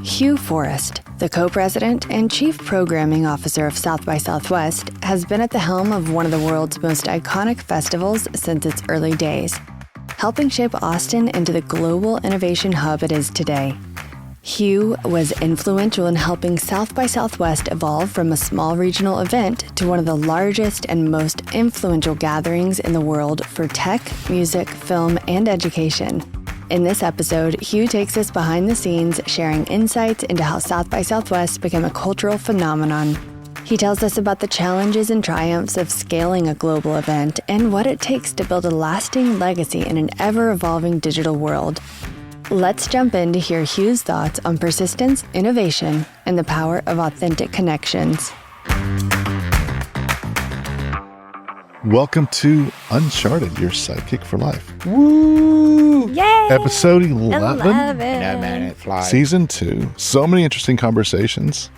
Hugh Forrest, the co-president and chief programming officer of South by Southwest, has been at the helm of one of the world's most iconic festivals since its early days, helping shape Austin into the global innovation hub it is today. Hugh was influential in helping South by Southwest evolve from a small regional event to one of the largest and most influential gatherings in the world for tech, music, film, and education. In this episode, Hugh takes us behind the scenes, sharing insights into how South by Southwest became a cultural phenomenon. He tells us about the challenges and triumphs of scaling a global event and what it takes to build a lasting legacy in an ever-evolving digital world. Let's jump in to hear Hugh's thoughts on persistence, innovation, and the power of authentic connections. Welcome to Uncharted, your sidekick for life. Woo! Yay! Episode 11. No, man, it flies. Season 2. So many interesting conversations.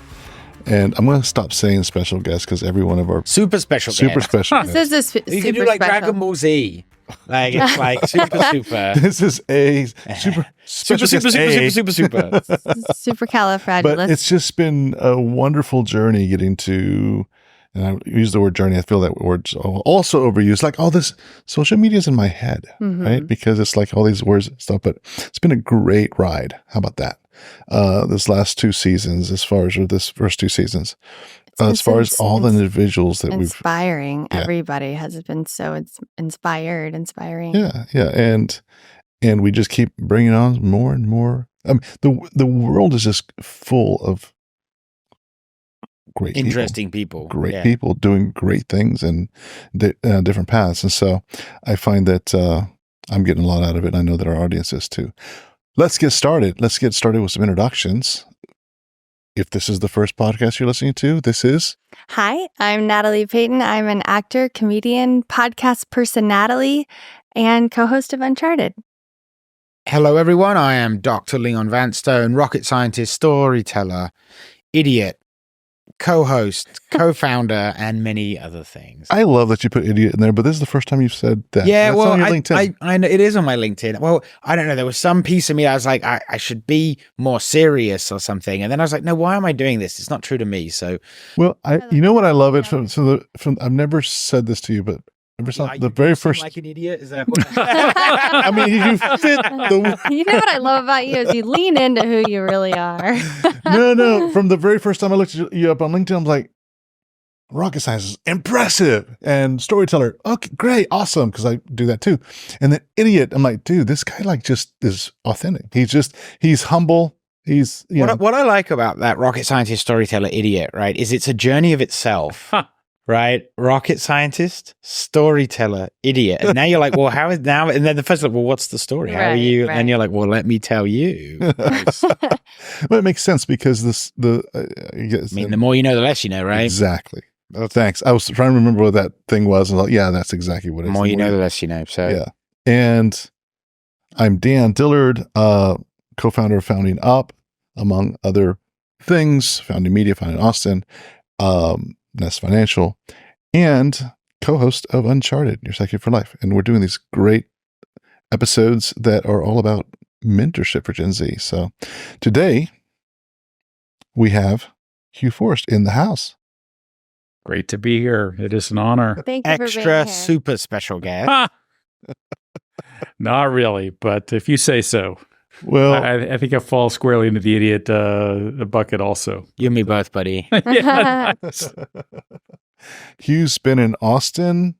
And I'm going to stop saying special guests because every one of our Super special guest. special This guests. is a super You can do like special. Dragon Ball Z. Like, it's like super. This is a super special guest A. Super. Supercalifragilistic. But it's just been a wonderful journey getting to, and I use the word journey, I feel that word's also overused. Like all this social media is in my head, right? Because it's like all these words and stuff, but it's been a great ride. How about that? This last 2 seasons, as far as this first 2 seasons, as far as all the individuals that inspiring. Yeah. Everybody has been so inspiring. Yeah. And we just keep bringing on more and more. I mean, the world is just full of great Interesting people. Great people doing great things and different paths. And so I find that I'm getting a lot out of it. And I know that our audience is too. Let's get started. Let's get started with some introductions. If this is the first podcast you're listening to, this is... Hi, I'm Natalie Payton. I'm an actor, comedian, podcast personality, and co-host of Uncharted. Hello, everyone. I am Dr. Leon Vanstone, rocket scientist, storyteller, idiot, co-host, co-founder, and many other things. I love that you put idiot in there, but this is the first time you've said that. Yeah, That's well, on your LinkedIn. I know it is on my LinkedIn. Well, I don't know. There was some piece of me that I was like, I should be more serious or something. And then I was like, no, why am I doing this? It's not true to me. So, Well, you know what I love it from I've never said this to you, but ever saw the very first. like an idiot. Is that? I mean, you fit the. You know what I love about you is you lean into who you really are. No. From the very first time I looked you up on LinkedIn, I'm like, rocket science is impressive, and storyteller, okay, great, awesome, because I do that too. And then idiot, I'm like, dude, this guy like just is authentic. He's humble. He's What I like about that rocket scientist, storyteller, idiot, right, is it's a journey of itself. Right? Rocket scientist, storyteller, idiot. And now you're like, well, how is now? And then the first, like, well, what's the story? How are you? Right. And you're like, well, let me tell you. Well, it makes sense because I mean, the more you know, the less you know, right? Exactly. Oh, thanks. I was trying to remember what that thing was. And yeah, that's exactly what it is. The more you know, the less you know. So yeah. And I'm Dan Dillard, co-founder of Founding Up, among other things, Founding Media, Founding Austin, Nest Financial, and co-host of Uncharted, your sidekick for life. And we're doing these great episodes that are all about mentorship for Gen Z. So today we have Hugh Forrest in the house. Great to be here. It is an honor. Thank you for being extra here. super special guest. Ha! Not really, but if you say so. Well, I think I fall squarely into the idiot bucket also. You and me both, buddy. Yeah. Hugh's been in Austin.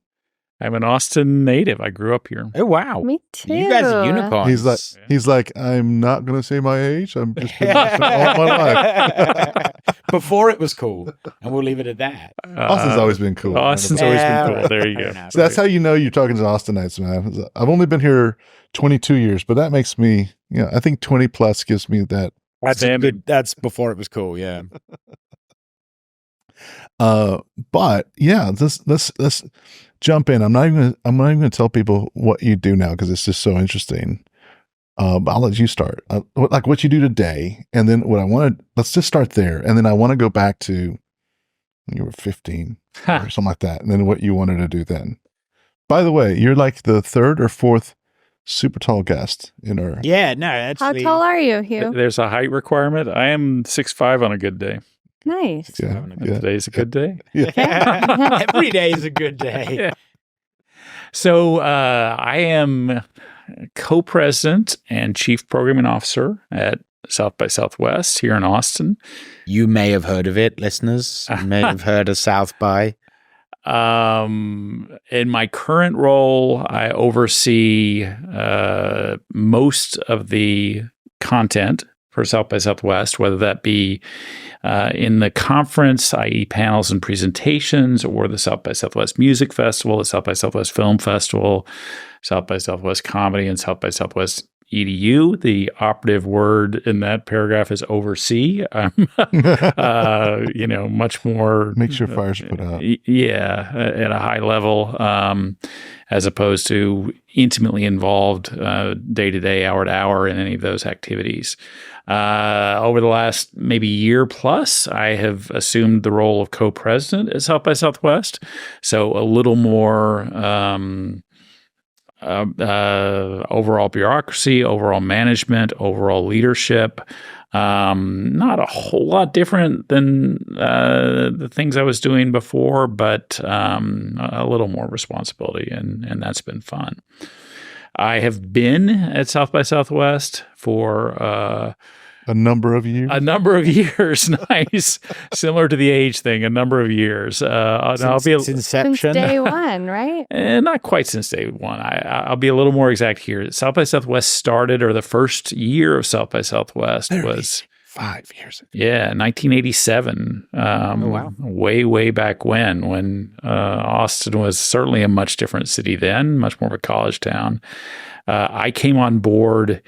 I'm an Austin native. I grew up here. Oh, wow. Me too. You guys are unicorns. He's like, I'm not going to say my age. I'm just been in Austin all my life. Before it was cool. And we'll leave it at that. Austin's always been cool. Austin's always been cool. There you go. So that's how you know you're talking to Austinites, man. I've only been here 22 years, but that makes me, I think 20 plus gives me that. That's before it was cool, yeah. But yeah, let's jump in. I'm not even gonna tell people what you do now because it's just so interesting. But I'll let you start. Like what you do today, and then let's just start there, and then I want to go back to when you were 15 or something like that, and then what you wanted to do then. By the way, you're like the third or fourth super tall guest in our. Yeah, no, How actually. tall are you, Hugh? There's a height requirement. I am 6'5" on a good day. Nice. Yeah, having a yeah. Today's a good day. Every day is a good day. Yeah. So I am co-president and chief programming officer at South by Southwest here in Austin. You may have heard of it, listeners. You may have heard of South by. In my current role, I oversee most of the content for South by Southwest, whether that be in the conference, i.e. panels and presentations, or the South by Southwest Music Festival, the South by Southwest Film Festival, South by Southwest Comedy, and South by Southwest EDU. The operative word in that paragraph is oversee. Much more. Make sure fires are put out. At a high level, as opposed to intimately involved day to day, hour to hour in any of those activities. Over the last maybe year plus, I have assumed the role of co-president at South by Southwest. So a little more overall bureaucracy, overall management, overall leadership. Not a whole lot different than the things I was doing before, but a little more responsibility, and that's been fun. I have been at South by Southwest for a number of years. Nice. Similar to the age thing, a number of years. Since inception. Since day one, right? Not quite since day one. I'll be a little more exact here. South by Southwest started, or the first year of South by Southwest was 5 years. Yeah, 1987. Wow. Way back when Austin was certainly a much different city then, much more of a college town. I came on board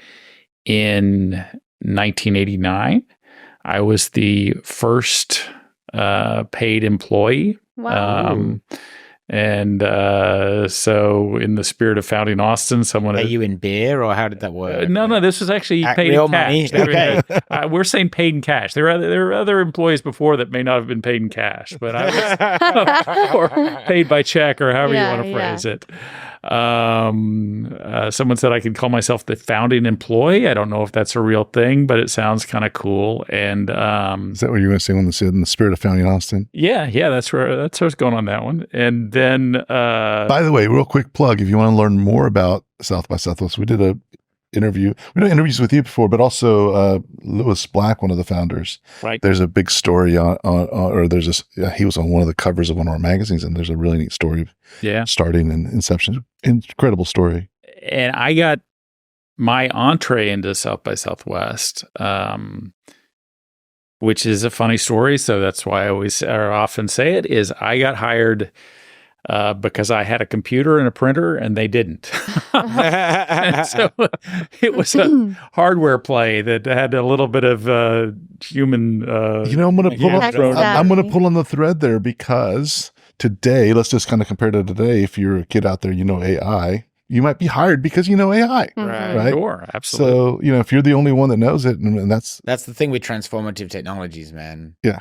in 1989. I was the first paid employee. Wow. So in the spirit of founding Austin, someone... Are you in beer, or how did that work? No, this was actually paid real in cash. money? Okay. We're saying paid in cash. There were other employees before that may not have been paid in cash, but I was or paid by check, or however you want to phrase it. Someone said I could call myself the founding employee. I don't know if that's a real thing, but it sounds kind of cool. And is that what you were going to say when they said in the spirit of founding Austin? Yeah, that's what's going on that one. And then, by the way, real quick plug: if you want to learn more about South by Southwest, we did an interview. We did interviews with you before, but also Lewis Black, one of the founders. Right. There's a big story he was on one of the covers of one of our magazines, and there's a really neat story. Yeah. Starting in inception. Incredible story. And I got my entree into South by Southwest, which is a funny story. So that's why I often say it is I got hired because I had a computer and a printer, and they didn't. And so it was a hardware play that had a little bit of human. I'm going to pull on the thread there, because today, let's just kind of compare to today. If you're a kid out there, AI, you might be hired because you know AI, right? Sure, absolutely. So if you're the only one that knows it, and that's the thing with transformative technologies, man. Yeah,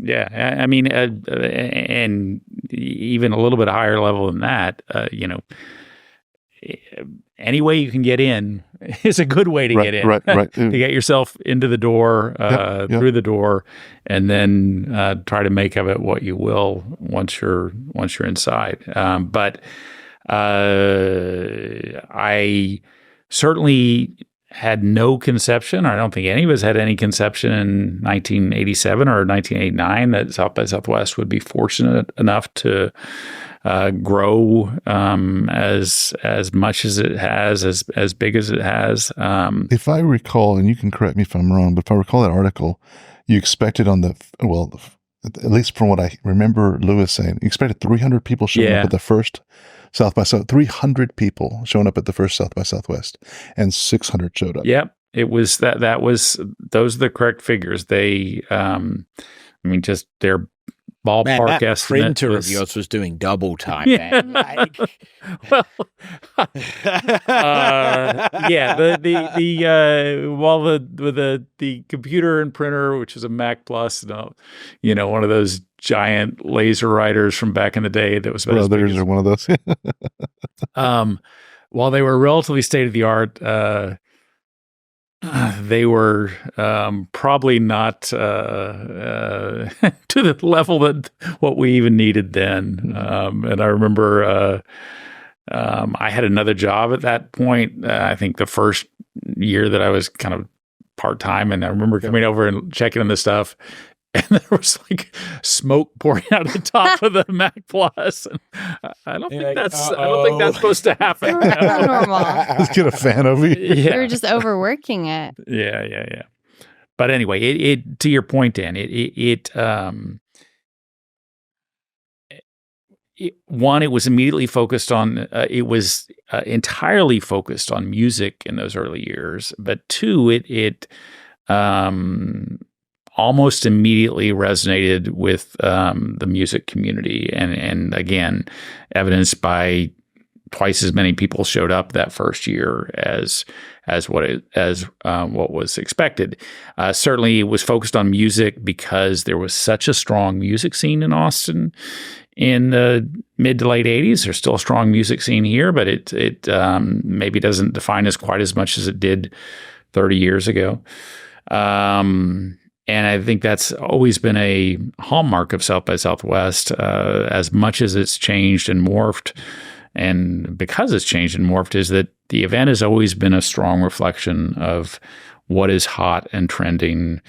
Yeah, I mean, and even a little bit higher level than that, any way you can get in is a good way to get in. Right. To get yourself into the door, through the door, and then try to make of it what you will once you're inside. But I certainly had no conception, or I don't think any of us had any conception in 1987 or 1989 that South by Southwest would be fortunate enough to grow as much as it has, as big as it has. If I recall, and you can correct me if I'm wrong, but if I recall that article, you expected at least from what I remember Lewis saying, you expected 300 people showing up at the first South by South, 300 people showing up at the first South by Southwest, and 600 showed up. Yep. It was those are the correct figures. They, just their ballpark estimate. Printer of yours was doing double time. Yeah. Man. Well, the computer and printer, which is a Mac Plus, one of those giant laser writers from back in the day that was Brothers or one of those. while they were relatively state of the art, they were probably not to the level that what we even needed then. And I remember I had another job at that point. I think the first year that I was kind of part-time, and I remember coming over and checking on this stuff, and there was like smoke pouring out of the top of the Mac Plus. And I don't think that's supposed to happen. That's normal. Let's get a fan over you. You were just overworking it. Yeah. But anyway, it to your point, Dan, it was immediately focused on, it was entirely focused on music in those early years. But two, it almost immediately resonated with the music community, and again, evidenced by twice as many people showed up that first year as what was expected. Certainly, it was focused on music because there was such a strong music scene in Austin in the mid to late 80s. There's still a strong music scene here, but it maybe doesn't define us quite as much as it did 30 years ago. And I think that's always been a hallmark of South by Southwest, as much as it's changed and morphed. And because it's changed and morphed, is that the event has always been a strong reflection of what is hot and trending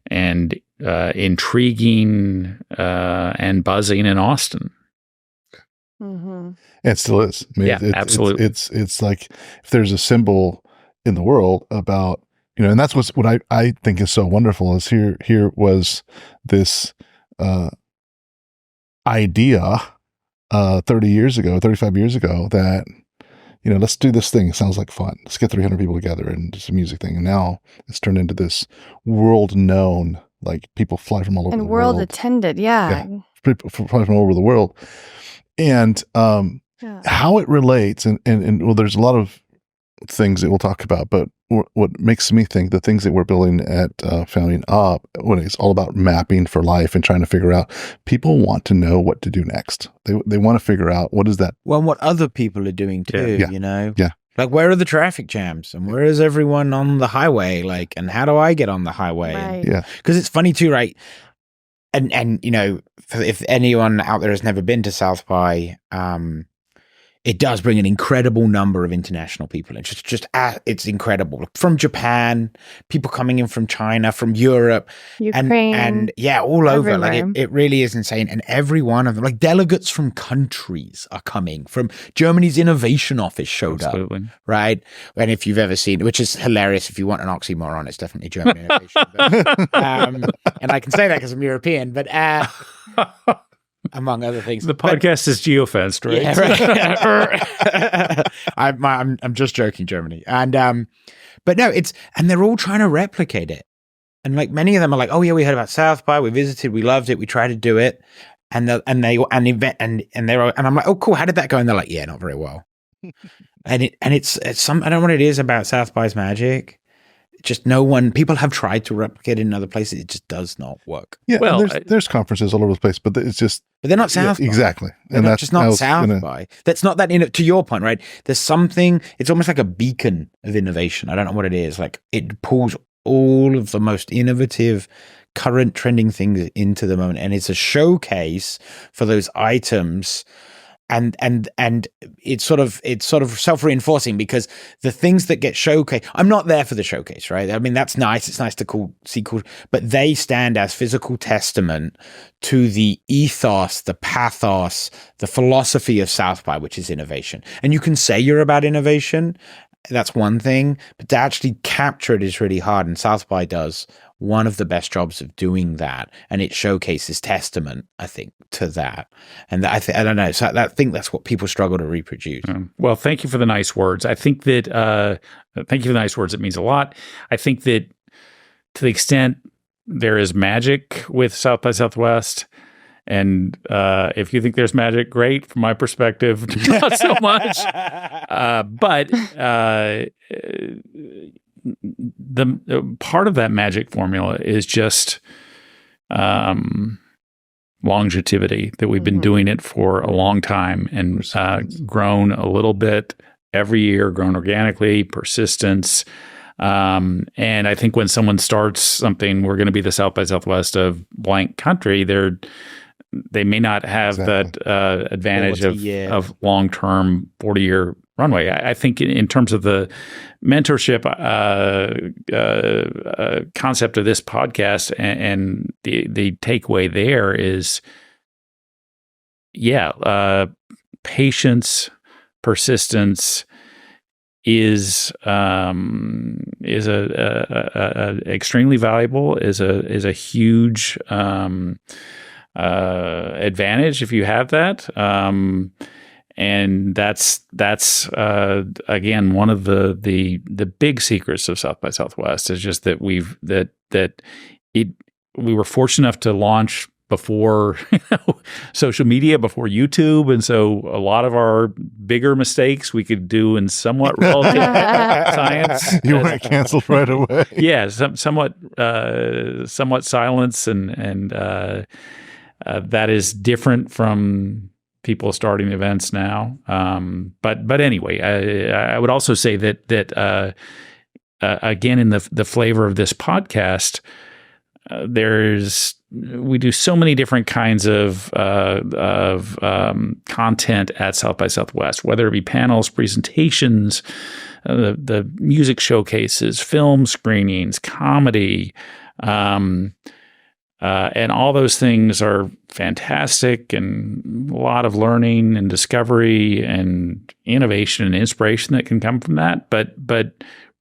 and intriguing and buzzing in Austin. Mm-hmm. It still is. I mean, absolutely. It's like if there's a symbol in the world about, and that's what I think is so wonderful is here was this idea 35 years ago that, let's do this thing. It sounds like fun. Let's get 300 people together and do some music thing. And now it's turned into this world known, like people fly from all over the world. And world attended, yeah. People fly from all over the world. And how it relates, and well, there's a lot of things that we'll talk about, but what makes me think the things that we're building at Founding Up, when it's all about mapping for life and trying to figure out, people want to know what to do next. They want to figure out what is that. Well, and what other people are doing too, Yeah. Like, where are the traffic jams and where is everyone on the highway? Like, and how do I get on the highway? Right. Yeah. Because it's funny too, right? And if anyone out there has never been to South by, it does bring an incredible number of international people in. It's incredible. From Japan, people coming in from China, from Europe, Ukraine, and all over. everywhere. Like it really is insane. And every one of them, like delegates from countries are coming. From Germany's innovation office showed up, right? And if you've ever seen, which is hilarious, if you want an oxymoron, it's definitely German innovation. But, and I can say that because I'm European, but. Among other things, the podcast is geofenced, right? Yeah, right. I'm just joking, Germany, and but no, and they're all trying to replicate it, and like many of them are like, oh yeah, we heard about South by, we visited, we loved it, we tried to do it, and I'm like, oh cool, how did that go? And they're like, yeah, not very well, and it's some, I don't know what it is about South by's magic. Just people have tried to replicate it in other places. It just does not work. Yeah, well, there's conferences all over the place, but it's just... But they're not South by. Exactly. They're just not South by. That's not that, to your point, right? There's something, it's almost like a beacon of innovation. I don't know what it is. Like, it pulls all of the most innovative, current trending things into the moment. And it's a showcase for those items. And it's sort of self-reinforcing because the things that get showcased, I'm not there for the showcase, right? I mean, that's nice. It's nice to see cool, but they stand as physical testament to the ethos, the pathos, the philosophy of South by, which is innovation. And you can say you're about innovation. That's one thing, but to actually capture it is really hard. And South by does one of the best jobs of doing that, and it showcases testament, I think, to that. And I don't know. So I think that's what people struggle to reproduce. Well, thank you for the nice words. I think that thank you for the nice words. It means a lot. I think that to the extent there is magic with South by Southwest, and if you think there's magic, great. From my perspective, not so much. But the part of that magic formula is just longevity, that we've been doing it for a long time and grown a little bit every year, grown organically, persistence. And I think when someone starts something, we're going to be the South by Southwest of blank country, they may not have that advantage of long-term 40-year runway. I think in terms of the mentorship concept of this podcast and the takeaway there is, patience, persistence is extremely valuable, is a huge advantage if you have that. And that's again one of the big secrets of South by Southwest is just that we were fortunate enough to launch before social media, before YouTube, and so a lot of our bigger mistakes we could do in somewhat relative science. You weren't canceled right away. Yeah, somewhat silence, and that is different from people starting events now. But anyway, I would also say that again, in the flavor of this podcast, we do so many different kinds of content at South by Southwest, whether it be panels, presentations, the music showcases, film screenings, comedy, and all those things are fantastic, and a lot of learning and discovery and innovation and inspiration that can come from that. But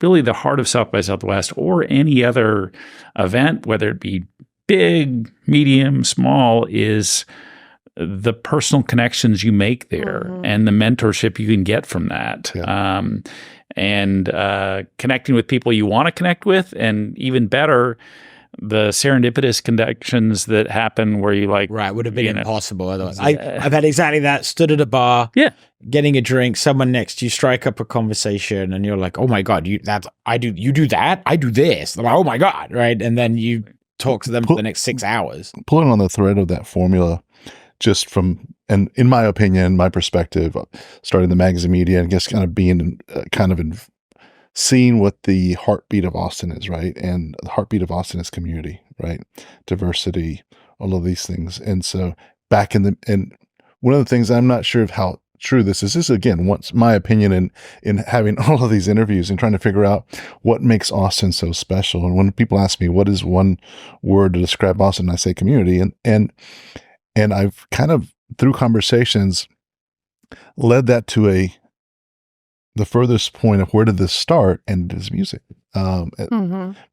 really the heart of South by Southwest or any other event, whether it be big, medium, small, is the personal connections you make there and the mentorship you can get from that. Yeah. And connecting with people you want to connect with, and even better, the serendipitous connections that happen where you would have been impossible otherwise. I've had exactly that. Stood at a bar, getting a drink, someone next to you, strike up a conversation, and you're like, "Oh my god, you do that? I do this." I'm like, "Oh my god!" Right, and then you talk to them for the next 6 hours. Pulling on the thread of that formula, just from, and in my opinion, my perspective, starting the magazine media and just kind of being seeing what the heartbeat of Austin is, right? And the heartbeat of Austin is community, right? Diversity, all of these things. And so and one of the things, I'm not sure of how true this is again, what's my opinion in having all of these interviews and trying to figure out what makes Austin so special. And when people ask me, what is one word to describe Austin? I say community. And I've kind of, through conversations, led that to the furthest point of where did this start, and it is music.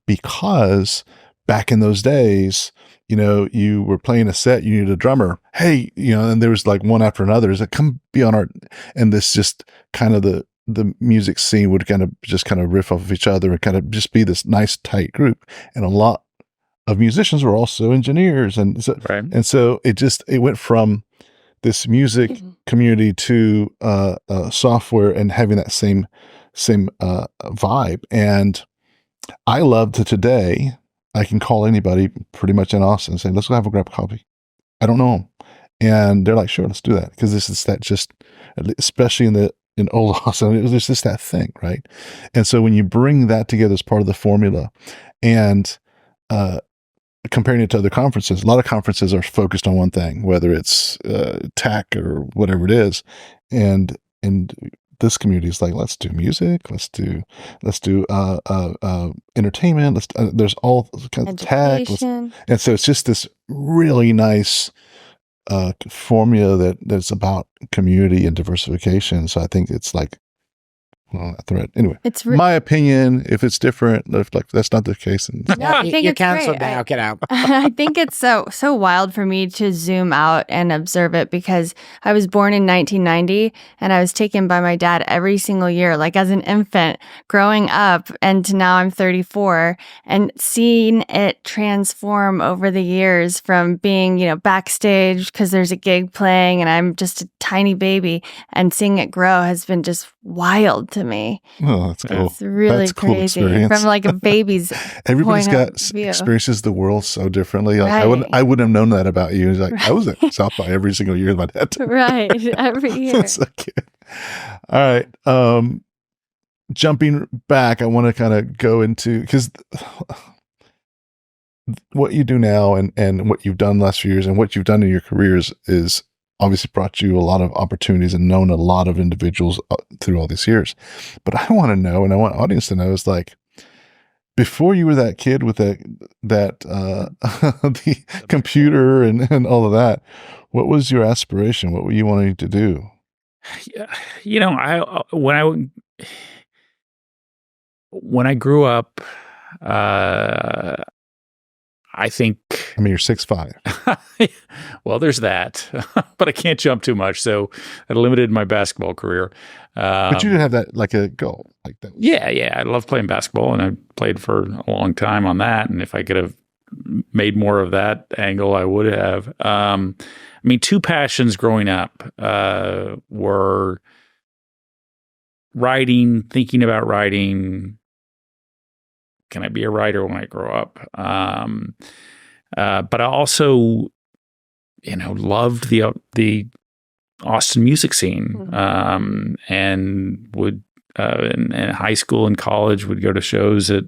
Because back in those days, you were playing a set, you needed a drummer. Hey, and there was like one after another. It's like, come be on our, and this just kind of the music scene would kind of riff off of each other and kind of just be this nice tight group. And a lot of musicians were also engineers. And so, and so it went from this music community to software and having that same vibe. And I love to today, I can call anybody pretty much in Austin and say, let's go have a grab of coffee. I don't know them. And they're like, sure, let's do that. Because this is that, just, especially in old Austin, there's just that thing, right? And so when you bring that together as part of the formula, and comparing it to other conferences, a lot of conferences are focused on one thing, whether it's tech or whatever it is. And this community is like, let's do music, let's do entertainment, there's all kinds of tech, and so it's just this really nice formula that's about community and diversification. So I think it's like, a thread. Anyway, it's my opinion. If it's different, if that's not the case, no, I think you're it's canceled great. now. Get out. I think it's so wild for me to zoom out and observe it, because I was born in 1990 and I was taken by my dad every single year, like as an infant growing up, and now I'm 34, and seeing it transform over the years from being, backstage because there's a gig playing and I'm just a tiny baby, and seeing it grow has been just wild to me. Oh, that's cool. It's really crazy. From like a baby's everybody's point got experiences the world so differently. Like, I wouldn't have known that about you. It's like, I was at South by every single year with my dad. Right. Every year. So cute. All right. Jumping back, I want to kind of go into, because what you do now and what you've done the last few years and what you've done in your careers is obviously brought you a lot of opportunities and known a lot of individuals through all these years. But I want to know, and I want audience to know, is like, before you were that kid with the computer and all of that, what was your aspiration? What were you wanting to do? You know, when I grew up, I think. I mean, you're 6'5". Well, there's that, but I can't jump too much, so it limited my basketball career. But you didn't have that like a goal like that. Yeah, I love playing basketball, and I played for a long time on that. And if I could have made more of that angle, I would have. I mean, two passions growing up were writing, thinking about writing. Can I be a writer when I grow up? But I also, loved the Austin music scene, and would in high school and college would go to shows at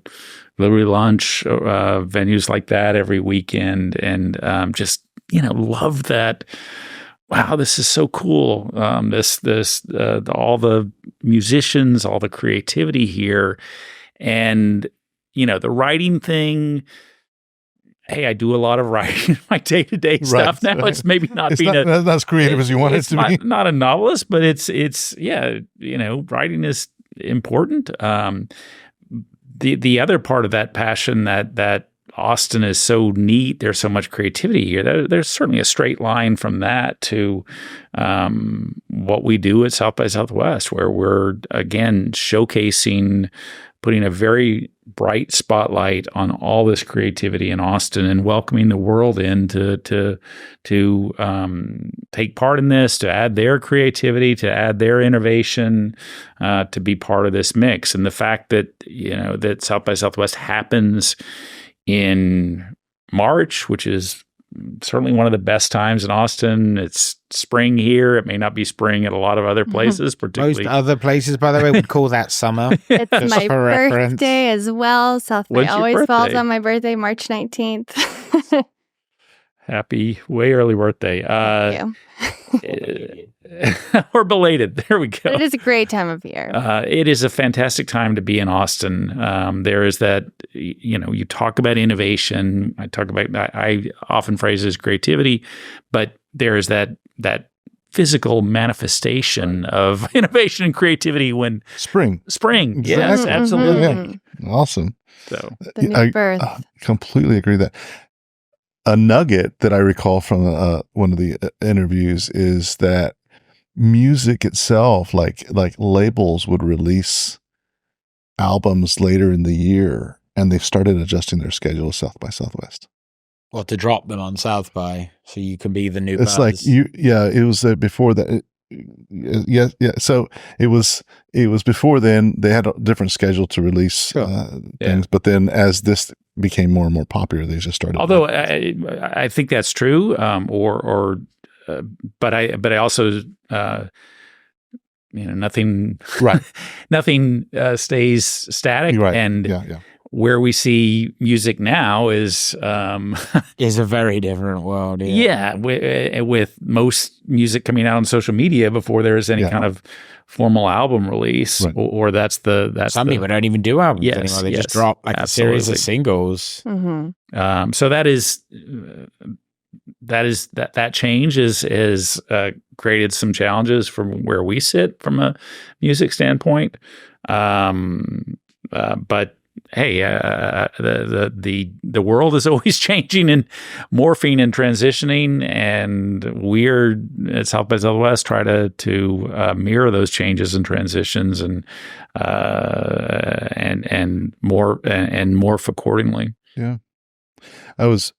Liberty Lunch, venues like that every weekend, and just loved that. Wow, this is so cool. All the musicians, all the creativity here, and the writing thing. Hey, I do a lot of writing in my day-to-day stuff now. It's maybe not as creative as you want it to be. Not a novelist, but it's writing is important. The other part of that passion that Austin is so neat. There's so much creativity here. There's certainly a straight line from that to what we do at South by Southwest, where we're again showcasing, putting a very bright spotlight on all this creativity in Austin and welcoming the world in to take part in this, to add their creativity, to add their innovation, to be part of this mix. And the fact that that South by Southwest happens in March, which is certainly one of the best times in Austin. It's spring here. It may not be spring at a lot of other places, particularly. Most other places, by the way, would call that summer. It's my birthday as well. South by always falls on my birthday, March 19th. Happy, way early birthday. Thank you. Or belated. There we go. But it is a great time of year. It is a fantastic time to be in Austin. There is that, you talk about innovation. I often phrase it as creativity, but there is that physical manifestation of innovation and creativity when spring. Exactly. Yes, absolutely. Yeah. Awesome. So the new birth. I completely agree that. A nugget that I recall from one of the interviews is that music itself, like labels would release albums later in the year, and they've started adjusting their schedule South by Southwest. Well, to drop them on South by, so you can be the new. It's buzz. like it was before that. Yeah. So it was before then. They had a different schedule to release things, but then as this became more and more popular, they just started. Although I think that's true, but I also nothing right. Nothing stays static, right. And yeah. Where we see music now is a very different world. With most music coming out on social media before there is any kind of formal album release, right. or that's some people don't even do albums anymore. They just drop a series of singles. Mm-hmm. So that change is created some challenges from where we sit from a music standpoint. But hey, the world is always changing and morphing and transitioning, and we're at South by Southwest try to mirror those changes and transitions and morph accordingly. Yeah, I was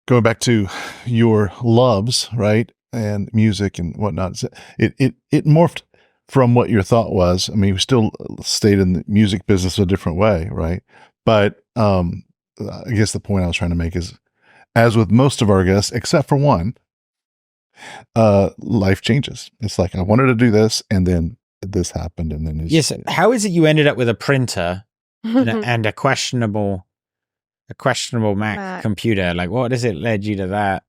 going back to your loves, right, and music and whatnot. It morphed from what your thought was. I mean, we still stayed in the music business a different way, right? But I guess the point I was trying to make is, as with most of our guests, except for one, life changes. It's like, I wanted to do this, and then this happened, and then yes. How is it you ended up with a printer and a questionable Mac computer? Like, what has it led you to that?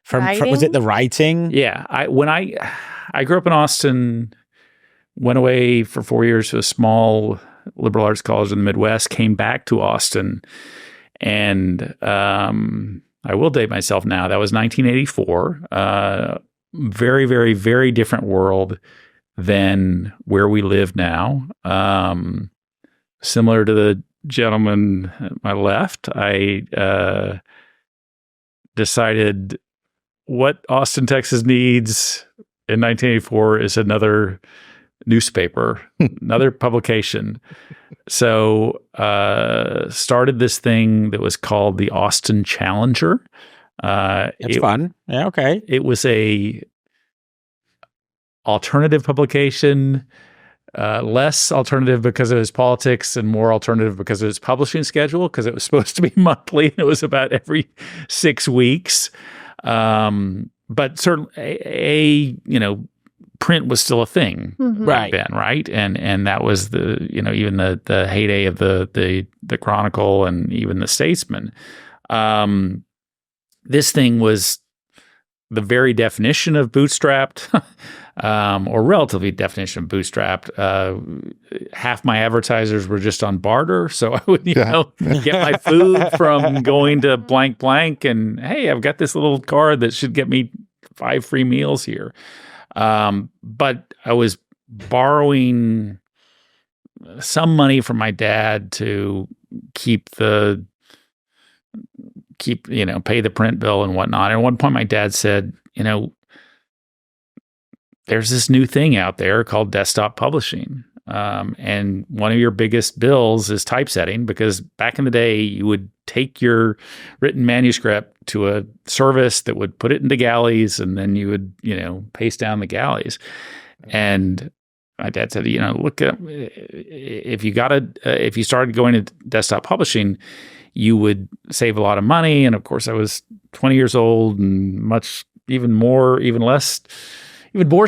From was it the writing? Yeah, when I grew up in Austin, went away for 4 years to a small liberal arts college in the Midwest, came back to Austin, and I will date myself now. That was 1984. Very, very, very different world than where we live now. Similar to the gentleman at my left, I decided what Austin, Texas needs in 1984 is another newspaper, another publication. So started this thing that was called the Austin Challenger. It's fun. Yeah, okay. It was a alternative publication, less alternative because of its politics and more alternative because of its publishing schedule, because it was supposed to be monthly and it was about every 6 weeks. But certainly print was still a thing back then, right? And that was even the heyday of the Chronicle and even the Statesman. This thing was the very definition of bootstrapped, or relatively definition of bootstrapped. Half my advertisers were just on barter, so I would get my food from going to blank blank, and hey, I've got this little card that should get me 5 free meals here. But I was borrowing some money from my dad to pay the print bill and whatnot. And at one point my dad said, there's this new thing out there called desktop publishing. And one of your biggest bills is typesetting, because back in the day you would take your written manuscript to a service that would put it into galleys, and then you would, paste down the galleys. And my dad said, look, if you started going to desktop publishing, you would save a lot of money. And of course I was 20 years old and even more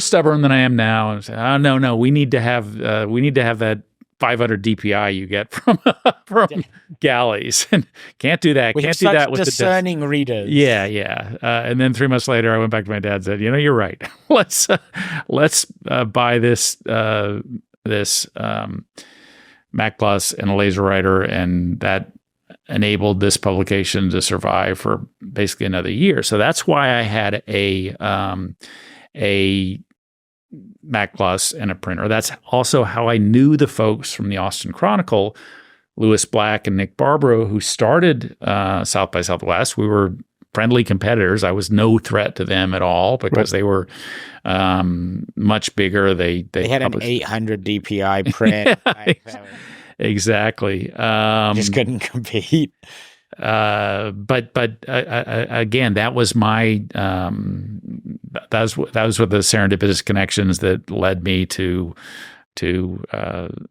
stubborn than I am now. And said, oh, no, we need to have that 500 DPI you get from galleys, and can't do that. Can't do that with discerning readers. Yeah. And then 3 months later, I went back to my dad and said, you're right. Let's buy this Mac Plus and a laser writer, and that enabled this publication to survive for basically another year. So that's why I had a Mac Plus and a printer. That's also how I knew the folks from the Austin Chronicle, Lewis Black and Nick Barbaro, who started South by Southwest. We were friendly competitors. I was no threat to them at all, because they were much bigger. They had an 800 DPI print. Exactly. Just couldn't compete. But again, that was my that was with the serendipitous connections that led me to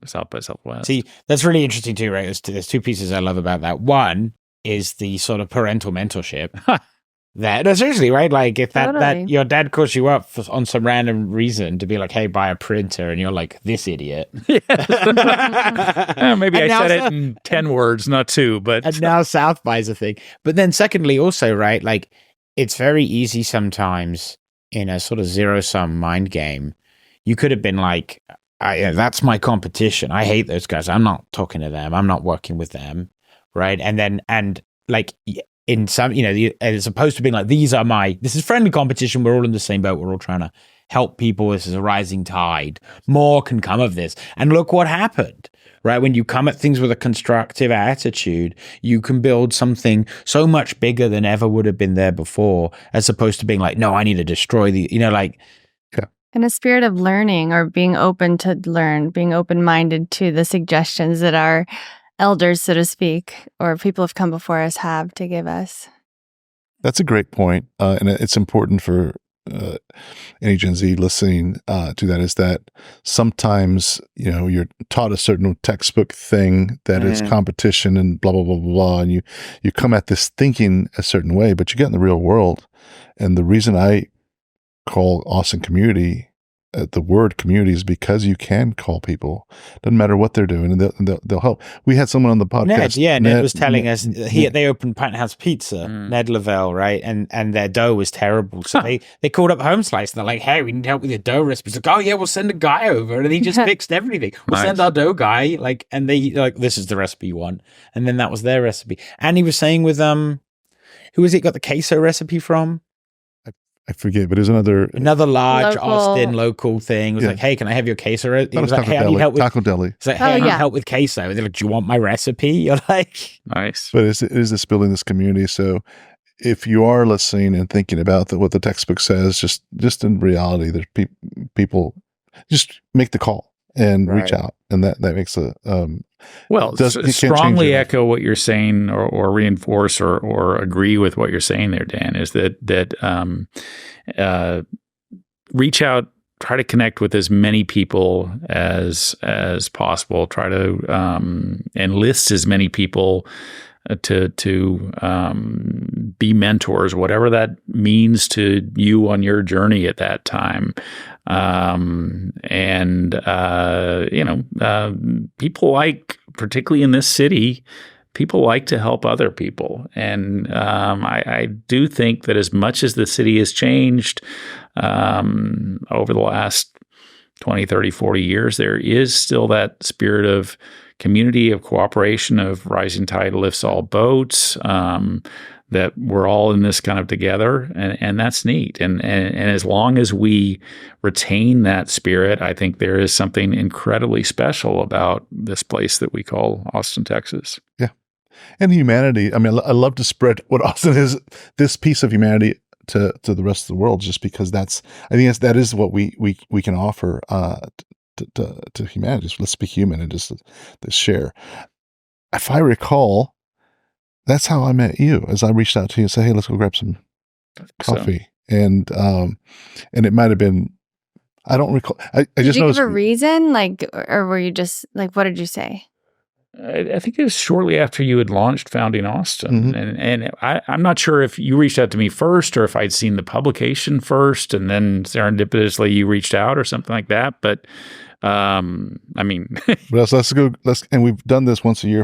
South by Southwest. See, that's really interesting too, right? There's two pieces I love about that. One is the sort of parental mentorship. No, seriously, right? Like if that your dad calls you up on some random reason to be like, hey, buy a printer, and you're like, this idiot. Maybe I said it in 10 words, not 2, but and now South By's a thing. But then secondly, also, right, like it's very easy sometimes in a sort of zero-sum mind game. You could have been like, that's my competition. I hate those guys. I'm not talking to them. I'm not working with them, right? And like in some, as opposed to being like, this is friendly competition. We're all in the same boat. We're all trying to help people. This is a rising tide. More can come of this. And look what happened, right? When you come at things with a constructive attitude, you can build something so much bigger than ever would have been there before, as opposed to being like, no, I need to destroy in a spirit of learning, or being open to learn, being open-minded to the suggestions that our elders, so to speak, or people have come before us have to give us. That's a great point. And it's important for any Gen Z listening to that, is that sometimes, you're taught a certain textbook thing that is competition and blah, blah, blah, blah, blah. And you come at this thinking a certain way, but you get in the real world. And the reason I call Austin community, the word community is because you can call people. Doesn't matter what they're doing, and they'll help. We had someone on the podcast. Ned was telling us they opened Penthouse Pizza, Ned Lavelle, right? And their dough was terrible. So they called up Home Slice and they're like, hey, we need help with your dough recipes. Like, oh yeah, we'll send a guy over, and he just fixed everything. We'll send our dough guy, and they like, this is the recipe you want, and then that was their recipe. And he was saying with who was it got the queso recipe from? I forget, but there's another large Austin local thing. It was like, hey, can I have your queso? It was like, hey, I need help with Taco Deli. It's like, hey, I need help with queso. And they're like, do you want my recipe? You're like, nice. But it is this building this community. So if you are listening and thinking about what the textbook says, just in reality, there's people just make the call and reach out, and that makes a strongly echo what you're saying, or reinforce or agree with what you're saying there, Dan. Is that reach out, try to connect with as many people as possible. Try to enlist as many people to be mentors, whatever that means to you on your journey at that time. People like, particularly in this city, people like to help other people. And I do think that as much as the city has changed over the last 20, 30, 40 years, there is still that spirit of community, of cooperation, of rising tide lifts all boats, that we're all in this kind of together, and that's neat. And as long as we retain that spirit, I think there is something incredibly special about this place that we call Austin, Texas. Yeah. And humanity. I mean, I love to spread what Austin is, this piece of humanity to the rest of the world, just because that is what we can offer to humanity. Just let's be human and just share. If I recall, that's how I met you, as I reached out to you and said, hey, let's go grab some coffee. So. And it might have been, I don't recall. I just Did you noticed. give a reason? Or were you just what did you say? I think it was shortly after you had launched Founding Austin. Mm-hmm. And I'm not sure if you reached out to me first or if I'd seen the publication first and then serendipitously you reached out or something like that. But let's go. And we've done this once a year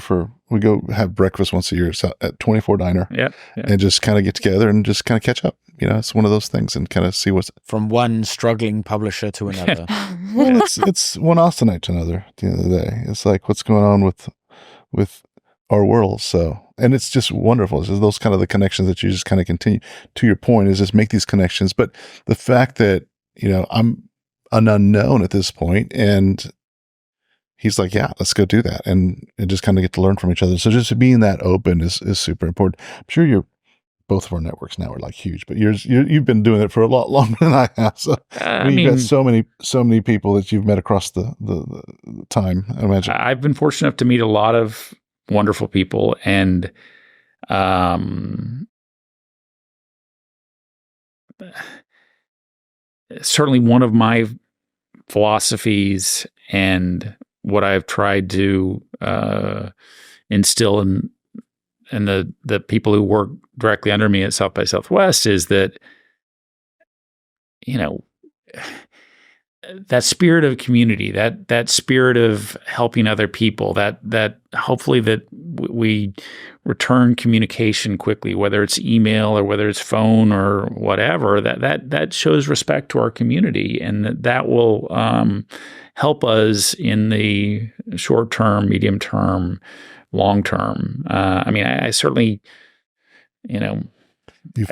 we go have breakfast once a year at 24 Diner. Yeah. And just kind of get together and just kind of catch up. It's one of those things, and kind of see what's from one struggling publisher to another. Well, it's one Austinite to another at the end of the day. It's like, what's going on with our world. So, and it's just wonderful. It's just those kind of the connections that you just kind of continue, to your point, is just make these connections. But the fact that, I'm an unknown at this point, and he's like, yeah, let's go do that. And just kind of get to learn from each other. So just being that open is super important. I'm sure both of our networks now are like huge, but you've been doing it for a lot longer than I have. So you've got so many people that you've met across the time, I imagine. I've been fortunate enough to meet a lot of wonderful people, and certainly one of my philosophies and what I've tried to instill in the people who work directly under me at South by Southwest is that, that spirit of community, that spirit of helping other people, that hopefully that we return communication quickly, whether it's email or whether it's phone or whatever, that shows respect to our community, and that will help us in the short term, medium term, long term. I certainly,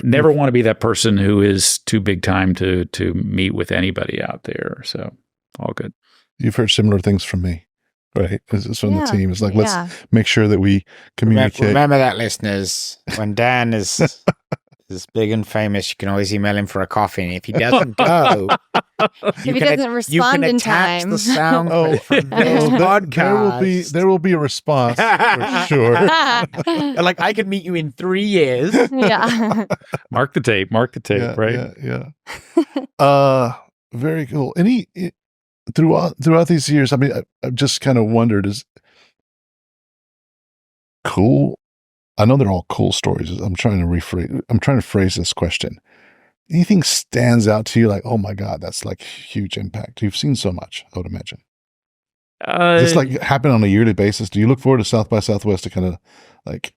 never want to be that person who is too big time to meet with anybody out there. So all good. You've heard similar things from me, right? It's from the team. It's like, let's make sure that we communicate. Remember that, listeners. When Dan is big and famous, you can always email him for a coffee. And if he doesn't go, if he doesn't respond in time, the sound from this podcast. There will be a response for sure. Like, I could meet you in 3 years. Yeah. Mark the tape, right? Yeah. Very cool. Throughout these years, I've just kind of wondered, is cool. I know they're all cool stories. I'm trying to phrase this question. anything stands out to you like, oh my God, that's like huge impact? You've seen so much, I would imagine. Does this like happen on a yearly basis? Do you look forward to South by Southwest to kind of like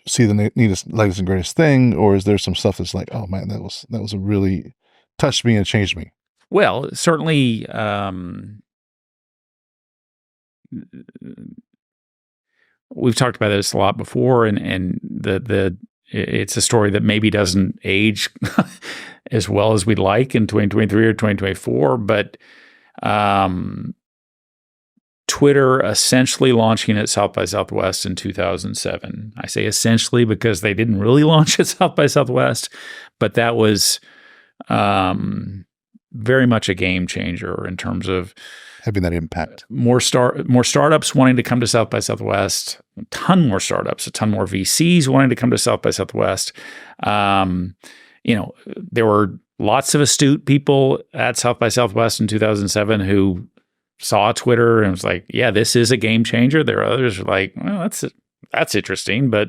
see the latest and greatest thing, or is there some stuff that's like, oh man, that was a really touched me and changed me? Well, certainly, we've talked about this a lot before, and it's a story that maybe doesn't age as well as we'd like in 2023 or 2024, but Twitter essentially launching at South by Southwest in 2007. I say essentially because they didn't really launch at South by Southwest, but that was very much a game changer in terms of having that impact. More startups wanting to come to South by Southwest, a ton more startups, a ton more VCs wanting to come to South by Southwest. There were lots of astute people at South by Southwest in 2007 who saw Twitter and was like, yeah, this is a game changer. There are others who are like, well, that's interesting, but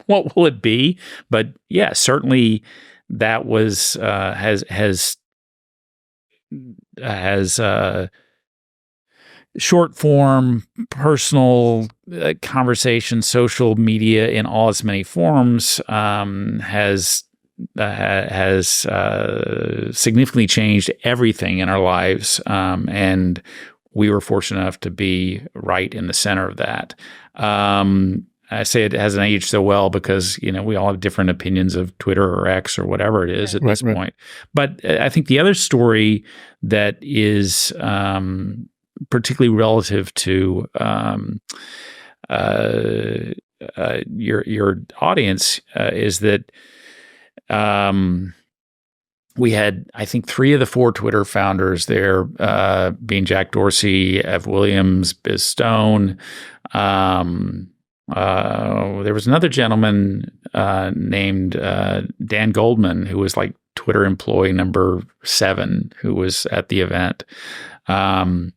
what will it be? But yeah, certainly that was has short form, personal conversation, social media in all its many forms has significantly changed everything in our lives, and we were fortunate enough to be right in the center of that. I say it hasn't aged so well because we all have different opinions of Twitter or X or whatever it is at this point. But I think the other story that is particularly relative to your audience is that we had, I think, 3 of the 4 Twitter founders there, being Jack Dorsey, Ev Williams, Biz Stone. There was another gentleman named Dan Goldman, who was like Twitter employee number 7, who was at the event. And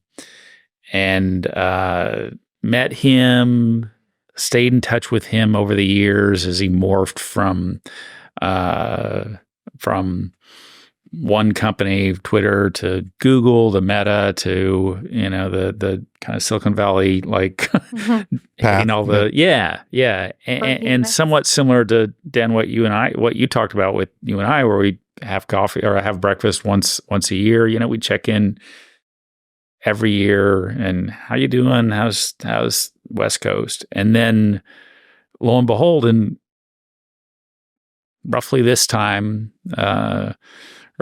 met him, stayed in touch with him over the years as he morphed from one company, Twitter, to Google, to Meta, to the kind of Silicon Valley like and all the and somewhat similar to Dan, what you talked about with you and I, where we have coffee or have breakfast once a year. We check in every year and how you doing? How's West Coast? And then lo and behold, in roughly this time,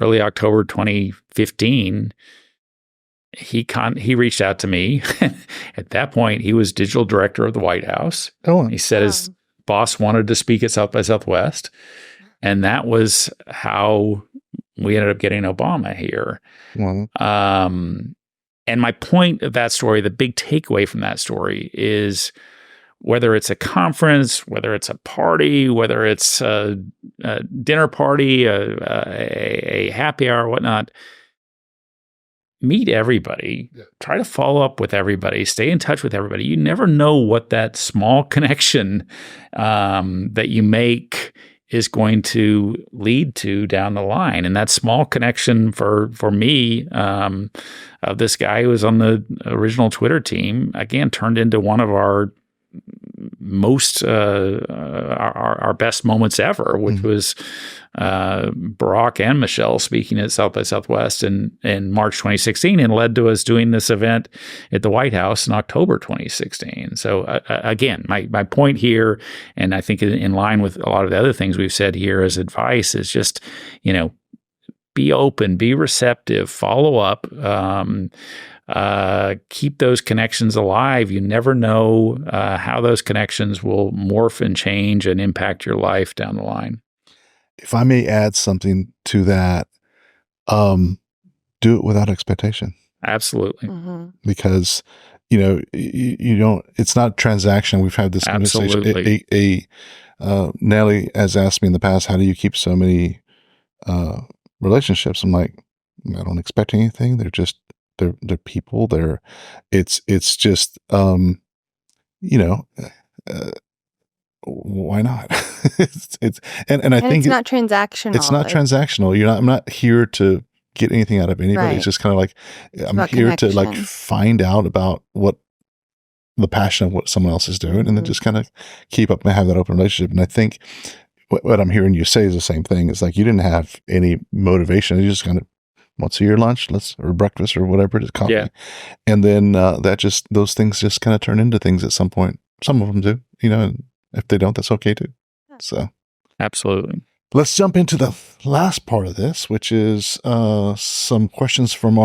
early October 2015, he reached out to me. At that point, he was digital director of the White House. Oh, he said his boss wanted to speak at South by Southwest, and that was how we ended up getting Obama here. And my point of that story, the big takeaway from that story is whether it's a conference, whether it's a party, whether it's a dinner party, a happy hour, whatnot, meet everybody, try to follow up with everybody, stay in touch with everybody. You never know what that small connection that you make is going to lead to down the line. And that small connection for me, of this guy who was on the original Twitter team, again, turned into one of our most, our best moments ever, which was Barack and Michelle speaking at South by Southwest in March 2016, and led to us doing this event at the White House in October 2016. So again, my point here, and I think in line with a lot of the other things we've said here as advice, is just, be open, be receptive, follow up, keep those connections alive. You never know how those connections will morph and change and impact your life down the line. If I may add something to that, do it without expectation. Absolutely. Mm-hmm. Because, you don't, it's not transaction. We've had this conversation. Nellie has asked me in the past, how do you keep so many relationships? I'm like, I don't expect anything. They're just, they're people. It's just, why not? And I think it's not transactional. It's not transactional. I'm not here to get anything out of anybody. Right. It's just kind of like, I'm here connection. to like find out about what the passion of what someone else is doing, and then just kind of keep up and have that open relationship. And I think what I'm hearing you say is the same thing. It's like you didn't have any motivation. You just kind of, what's your lunch? Or breakfast or whatever it is, coffee. Yeah. And then those things just kind of turn into things at some point. Some of them do, and if they don't, that's okay too. So Absolutely. let's jump into the last part of this, which is some questions from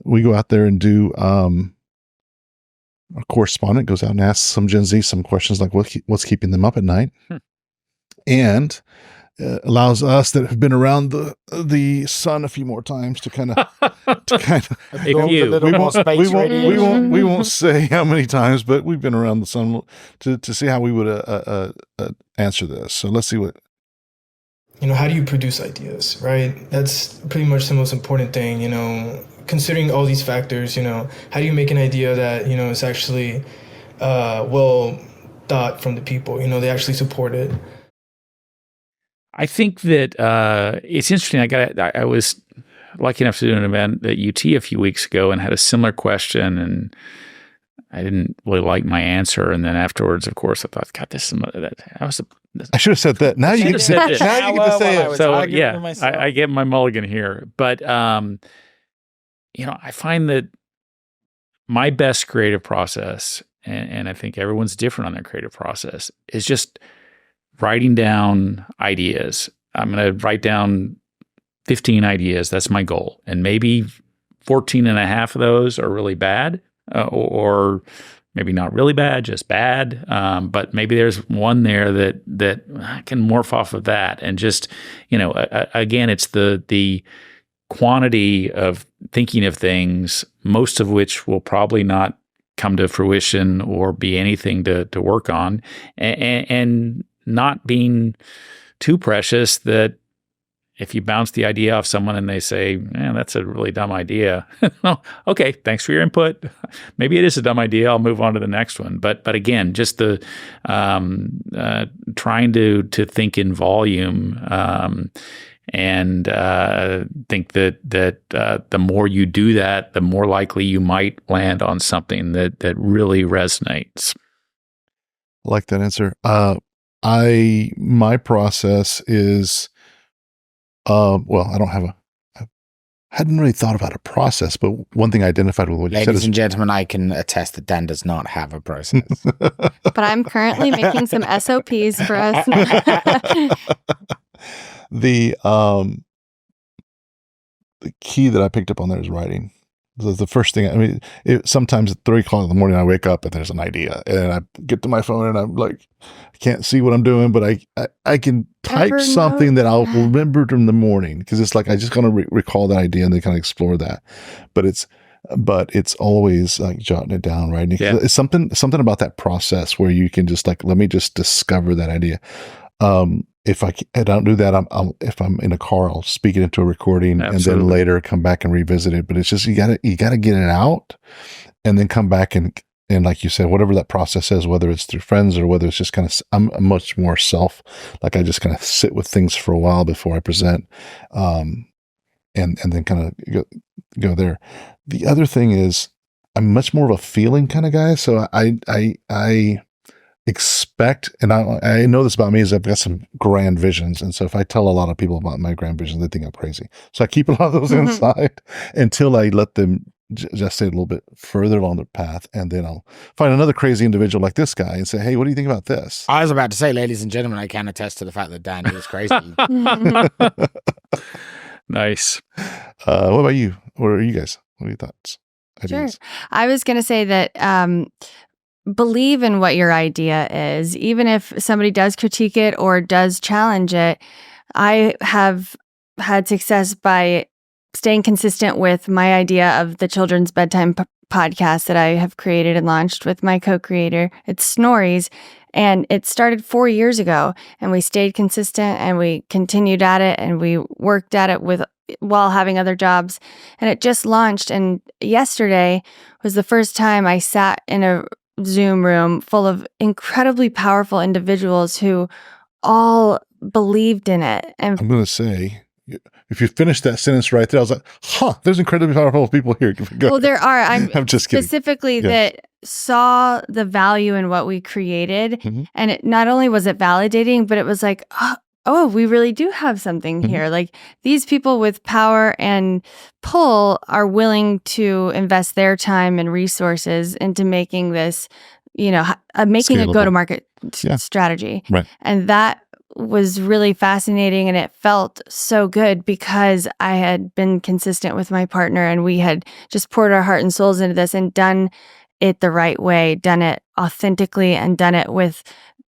we go out there and do, our correspondent goes out and asks some Gen Z some questions like what's keeping them up at night, and allows us that have been around the sun a few more times to kind of we won't say how many times, but we've been around the sun to see how we would answer this. So let's see what. How do you produce ideas, right? That's pretty much the most important thing, considering all these factors, how do you make an idea that, is actually well thought from the people, they actually support it. I think that it's interesting. I was lucky enough to do an event at UT a few weeks ago and had a similar question, and I didn't really like my answer. And then afterwards, of course, I thought, God, I should have said that. Now you get to say it. Now you get to say it. So yeah, I get my mulligan here. But I find that my best creative process, and I think everyone's different on their creative process, is just writing down ideas. I'm going to write down 15 ideas. That's my goal. And maybe 14 and a half of those are really bad, or maybe not really bad, just bad. But maybe there's one there that I can morph off of that. And just, again, it's the quantity of thinking of things, most of which will probably not come to fruition or be anything to work on, and not being too precious that if you bounce the idea off someone and they say, man, that's a really dumb idea. Okay, thanks for your input. Maybe it is a dumb idea. I'll move on to the next one. But again, just the trying to think in volume, and think that the more you do that, the more likely you might land on something that really resonates. I like that answer. My process is, I hadn't really thought about a process, but one thing I identified with what you said is... Ladies and gentlemen, I can attest that Dan does not have a process. But I'm currently making some SOPs for us. The key that I picked up on there is writing. The first thing, sometimes at 3:00 in the morning, I wake up and there's an idea, and I get to my phone and I'm like, I can't see what I'm doing, but I can type something that I'll remember in the morning, because it's like I just kind of recall that idea and then kind of explore that. But it's always like jotting it down, right? Yeah. It's something about that process where you can just like, let me just discover that idea. If I don't do that, if I'm in a car, I'll speak it into a recording. Absolutely. And then later come back and revisit it. But it's just, you gotta get it out and then come back and like you said, whatever that process is, whether it's through friends or whether it's just kind of, I'm much more like I just kind of sit with things for a while before I present, and then kind of go there. The other thing is I'm much more of a feeling kind of guy. So I expect, and I know this about me, is I've got some grand visions. And so if I tell a lot of people about my grand visions, they think I'm crazy. So I keep a lot of those inside until I let them just say a little bit further along the path. And then I'll find another crazy individual like this guy and say, hey, what do you think about this? I was about to say, ladies and gentlemen, I can attest to the fact that Dan is crazy. Nice. What about you? What are you guys? What are your thoughts? Ideas? Sure. I was going to say that believe in what your idea is. Even if somebody does critique it or does challenge it, I have had success by staying consistent with my idea of the children's bedtime podcast that I have created and launched with my co-creator. It's Snorri's, and it started 4 years ago, and we stayed consistent and we continued at it and we worked at it while having other jobs, and it just launched. And yesterday was the first time I sat in a Zoom room full of incredibly powerful individuals who all believed in it. And I'm going to say, if you finished that sentence right there, I was like, there's incredibly powerful people here. well, there are. I'm just kidding. Specifically that saw the value in what we created. Mm-hmm. And it not only was it validating, but it was like, oh, we really do have something here. Like these people with power and pull are willing to invest their time and resources into making this, making Scalable. a go-to-market strategy. Right. And that was really fascinating, and it felt so good because I had been consistent with my partner and we had just poured our heart and souls into this and done it the right way, done it authentically, and done it with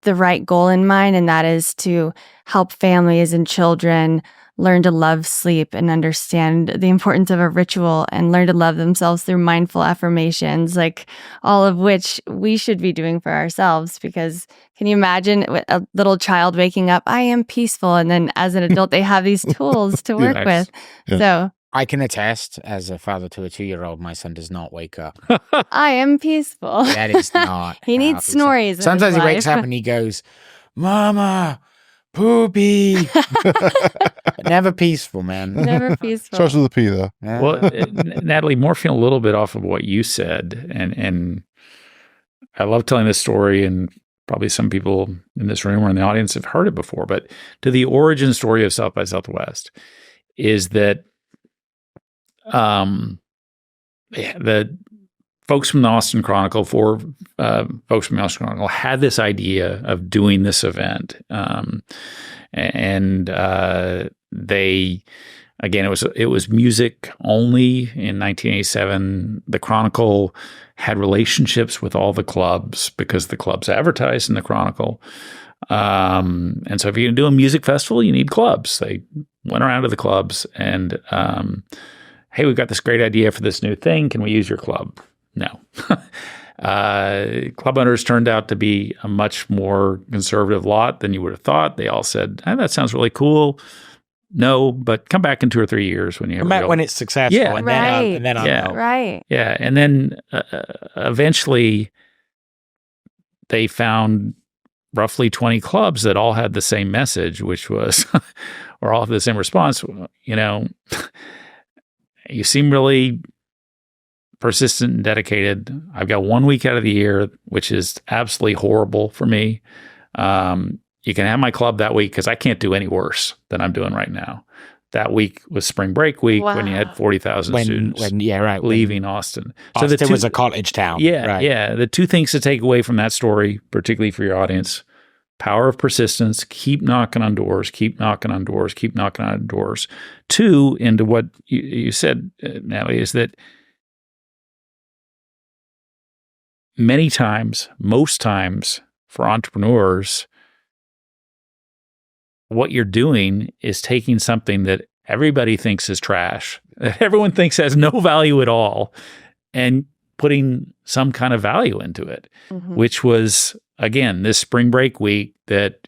the right goal in mind, and that is to help families and children learn to love sleep and understand the importance of a ritual and learn to love themselves through mindful affirmations, like all of which we should be doing for ourselves. Because can you imagine a little child waking up, I am peaceful, and then as an adult they have these tools to work with. Yeah. So I can attest, as a father to a 2-year-old, my son does not wake up. I am peaceful. That is not. He needs snories. Sometimes he wakes up and he goes, Mama, poopy. But never peaceful, man. Never peaceful. Starts with a P, though. Well, Natalie, morphing a little bit off of what you said, and I love telling this story, and probably some people in this room or in the audience have heard it before, but to the origin story of South by Southwest is that the folks from the Austin Chronicle, folks from the Austin Chronicle, had this idea of doing this event, and they, again, it was music only. In 1987, the Chronicle had relationships with all the clubs because the clubs advertised in the Chronicle. And so if you're going to do a music festival, you need clubs. They went around to the clubs and, hey, we've got this great idea for this new thing. Can we use your club? No. Club owners turned out to be a much more conservative lot than you would have thought. They all said, that sounds really cool. No, but come back in 2 or 3 years when you have when it's successful. Yeah. And Right. then I'll know. Right. Yeah. And then eventually they found roughly 20 clubs that all had the same message, which was, or all have the same response, you seem really persistent and dedicated. I've got 1 week out of the year, which is absolutely horrible for me. You can have my club that week because I can't do any worse than I'm doing right now. That week was spring break week when you had 40,000 students leaving Austin. So Austin was a college town. Yeah, right. yeah. The two things to take away from that story, particularly for your audience: power of persistence, keep knocking on doors, keep knocking on doors, keep knocking on doors. 2, into what you said, Natalie, is that many times, most times for entrepreneurs, what you're doing is taking something that everybody thinks is trash, that everyone thinks has no value at all, and putting some kind of value into it, which was, again, this spring break week that,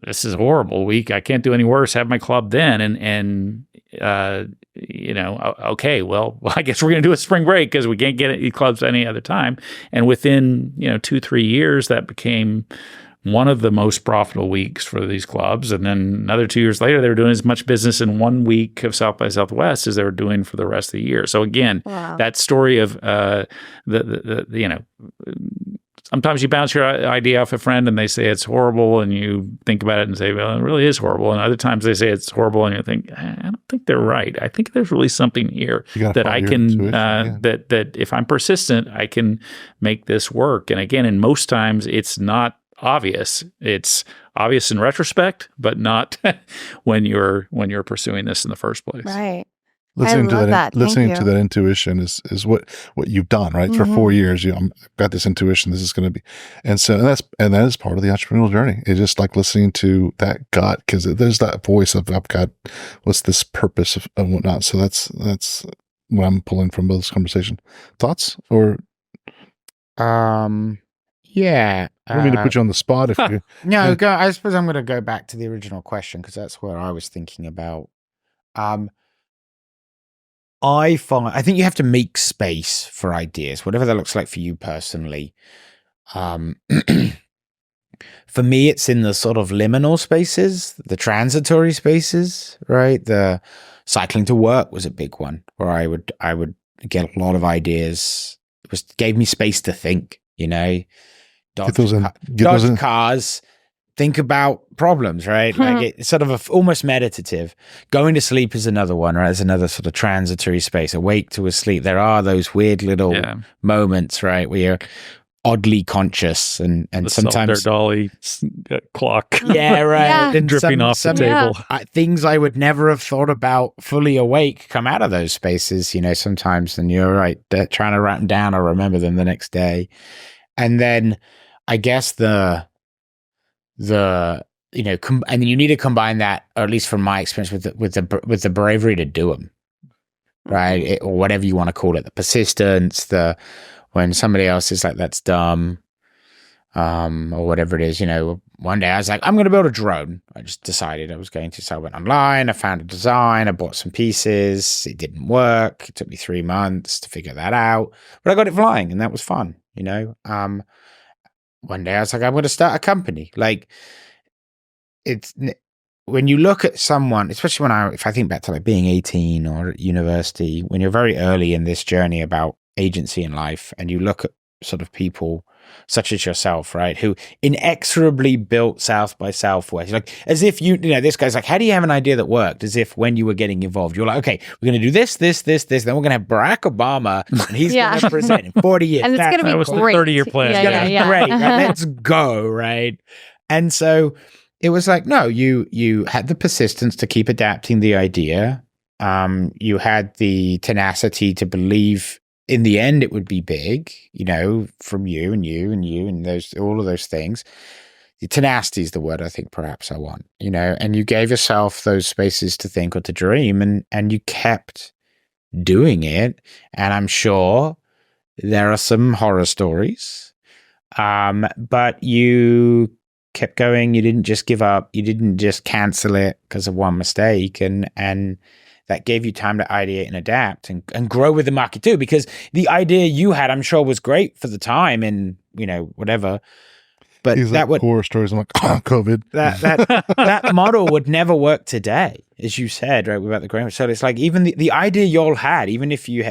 this is a horrible week. I can't do any worse. Have my club then. Okay, well, I guess we're going to do a spring break because we can't get any clubs any other time. And within, 2-3 years, that became one of the most profitable weeks for these clubs. And then another 2 years later, they were doing as much business in 1 week of South by Southwest as they were doing for the rest of the year. So again, that story of sometimes you bounce your idea off a friend and they say it's horrible, and you think about it and say, well, it really is horrible. And other times they say it's horrible, and you think, I don't think they're right. I think there's really something here that I can, that if I'm persistent, I can make this work. And again, in most times, it's not obvious. It's obvious in retrospect, but not when you're pursuing this in the first place. Right. Listening to that intuition is what you've done, right? For 4 years, I've got this intuition. This is going to be, and that is part of the entrepreneurial journey. It's just like listening to that gut, because there's that voice of, I've got what's this purpose of whatnot. So that's what I'm pulling from this conversation. Thoughts or? Yeah. I don't mean to put you on the spot. If you no, I suppose I'm going to go back to the original question because that's what I was thinking about. I think you have to make space for ideas, whatever that looks like for you personally. For me, it's in the sort of liminal spaces, the transitory spaces, right? The cycling to work was a big one where I would get a lot of ideas. It gave me space to think, dodge cars, think about problems, right? Like it's sort of almost meditative. Going to sleep is another one, right? It's another sort of transitory space, awake to asleep. There are those weird little moments, right? Where you're oddly conscious and the sometimes dolly clock. Yeah, right. And dripping off the table. Things I would never have thought about fully awake come out of those spaces, sometimes, and you're right, trying to write them down or remember them the next day. And then I guess and you need to combine that, or at least from my experience, with the bravery to do them, right? Or whatever you want to call it, the persistence, when somebody else is like, that's dumb, or whatever it is, one day I was like, I'm going to build a drone. I just decided I was going to. So I went online, I found a design, I bought some pieces. It didn't work. It took me 3 months to figure that out, but I got it flying and that was fun, One day I was like, I'm going to start a company. Like, it's when you look at someone, especially if I think back to like being 18 or at university, when you're very early in this journey about agency in life, and you look at sort of people such as yourself, right, who inexorably built South by Southwest, like as if this guy's like, how do you have an idea that worked? As if when you were getting involved, you're like, okay, we're going to do this, then we're going to have Barack Obama, and he's going to present in 40 years. And it's going to be great. The 30-year plan. It's going to be great. Right? Let's go, right? And so it was like, no, you had the persistence to keep adapting the idea. You had the tenacity to believe in the end it would be big, from you and all of those things. The tenacity is the word I think perhaps I want, and you gave yourself those spaces to think or to dream, and you kept doing it. And I'm sure there are some horror stories, but you kept going. You didn't just give up. You didn't just cancel it because of one mistake, and that gave you time to ideate and adapt and grow with the market too, because the idea you had, I'm sure, was great for the time and, whatever. But horror stories. I'm like, COVID. That model would never work today, as you said, right, about the grammar. So it's like even the idea y'all had, even if you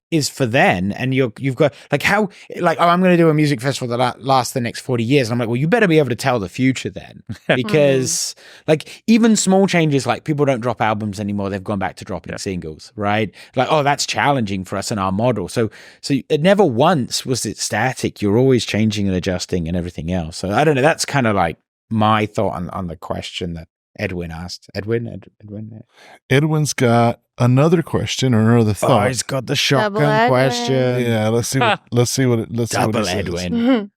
is for then, and you've got I'm going to do a music festival that lasts the next 40 years. And I'm like, well, you better be able to tell the future then, because like even small changes, like people don't drop albums anymore. They've gone back to dropping singles, right? Like, oh, that's challenging for us in our model. So it never once was it static. You're always changing and adjusting and everything else. So I don't know. That's kind of like my thought on the question that Edwin asked. Edwin. Edwin's got another question or another thought. Oh, he's got the shotgun question. Yeah, let's see what Double Edwin.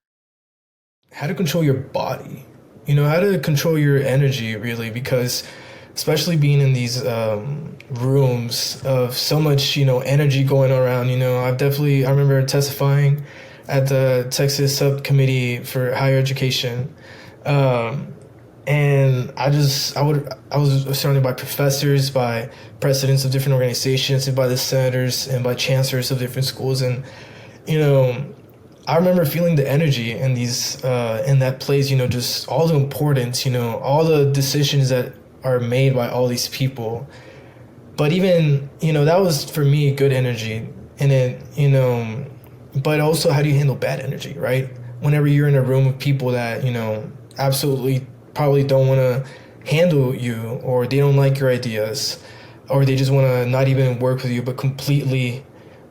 How to control your body, how to control your energy, really, because especially being in these rooms of so much, energy going around, I remember testifying at the Texas subcommittee for higher education. And I was surrounded by professors, by presidents of different organizations, and by the senators and by chancellors of different schools. And, I remember feeling the energy in these, in that place, just all the importance, all the decisions that are made by all these people. But even, that was for me good energy. And it, but also how do you handle bad energy, right? Whenever you're in a room of people that, absolutely probably don't want to handle you, or they don't like your ideas, or they just want to not even work with you, but completely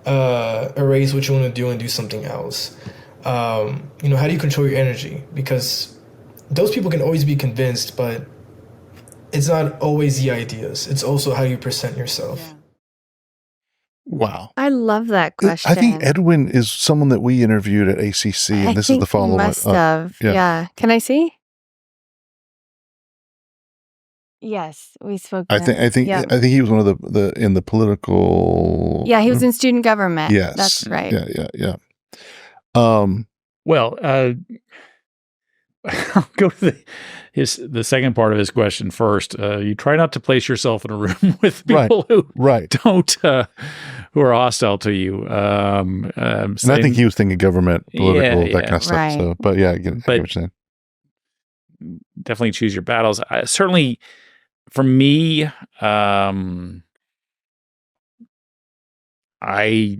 erase what you want to do and do something else. How do you control your energy? Because those people can always be convinced, but it's not always the ideas. It's also how you present yourself. Yeah. Wow. I love that question. I think Edwin is someone that we interviewed at ACC, and this is the follow-up. Must have. Yeah. Can I see? Yes, we spoke. I think he was one of the in the political. Yeah, he was in student government. Yes, that's right. Yeah. Well, I'll go to the second part of his question first. You try not to place yourself in a room with people who don't who are hostile to you. And I think he was thinking government, political, that kind of stuff. Right. So, but yeah, I get what you're saying. Definitely choose your battles. Certainly, for me, I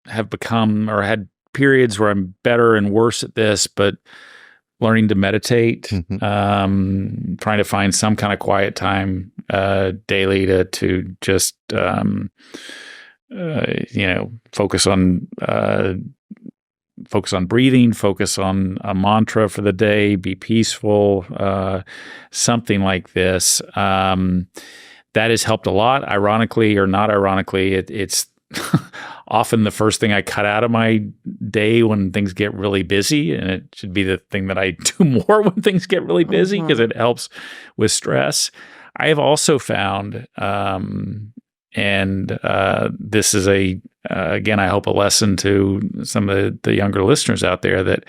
have become or had periods where I'm better and worse at this, but learning to meditate, trying to find some kind of quiet time daily to just focus on breathing, focus on a mantra for the day, be peaceful, something like this. That has helped a lot. Ironically or not ironically, it's often the first thing I cut out of my day when things get really busy, and it should be the thing that I do more when things get really busy because it helps with stress. I have also found, this is again, I hope a lesson to some of the younger listeners out there that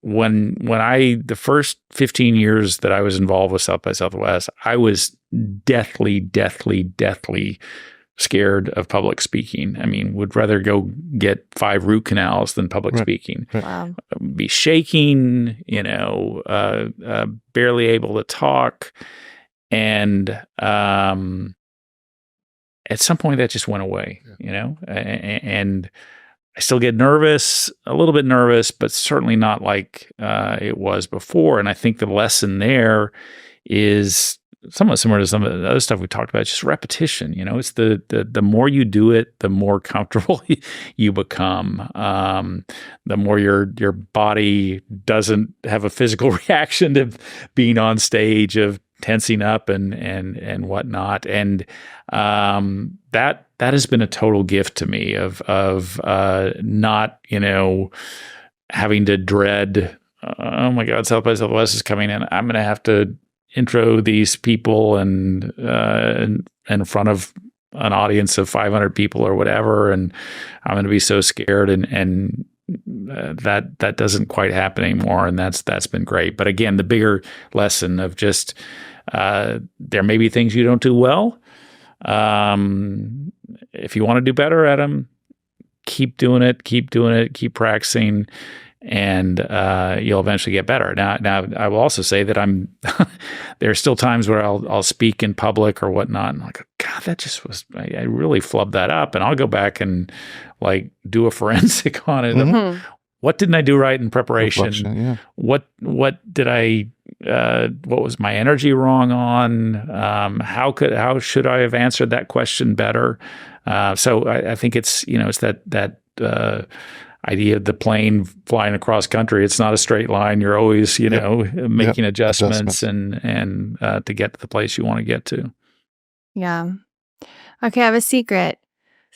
when the first 15 years that I was involved with South by Southwest, I was deathly scared of public speaking. I mean, would rather go get 5 root canals than public speaking. Wow. Be shaking, barely able to talk. And at some point that just went away, and I still get nervous, a little bit nervous, but certainly not like it was before. And I think the lesson there is somewhat similar to some of the other stuff we talked about, just repetition. It's the more you do it, the more comfortable you become. The more your body doesn't have a physical reaction to being on stage, of tensing up and whatnot. And that has been a total gift to me of not, having to dread, oh my God, South by Southwest is coming in. I'm going to have to intro these people and in front of an audience of 500 people or whatever, and I'm going to be so scared, and that doesn't quite happen anymore, and that's been great. But again, the bigger lesson of just there may be things you don't do well. If you want to do better at them, keep doing it, keep practicing, and you'll eventually get better. Now, I will also say that there are still times where I'll speak in public or whatnot, and I'm like, God, that just was, I really flubbed that up, and I'll go back and like do a forensic on it. What didn't I do right in preparation? What did I? What was my energy wrong on? How should I have answered that question better? So I think it's it's that idea of the plane flying across country. It's not a straight line. You're always making adjustments and to get to the place you want to get to. Yeah. Okay, I have a secret.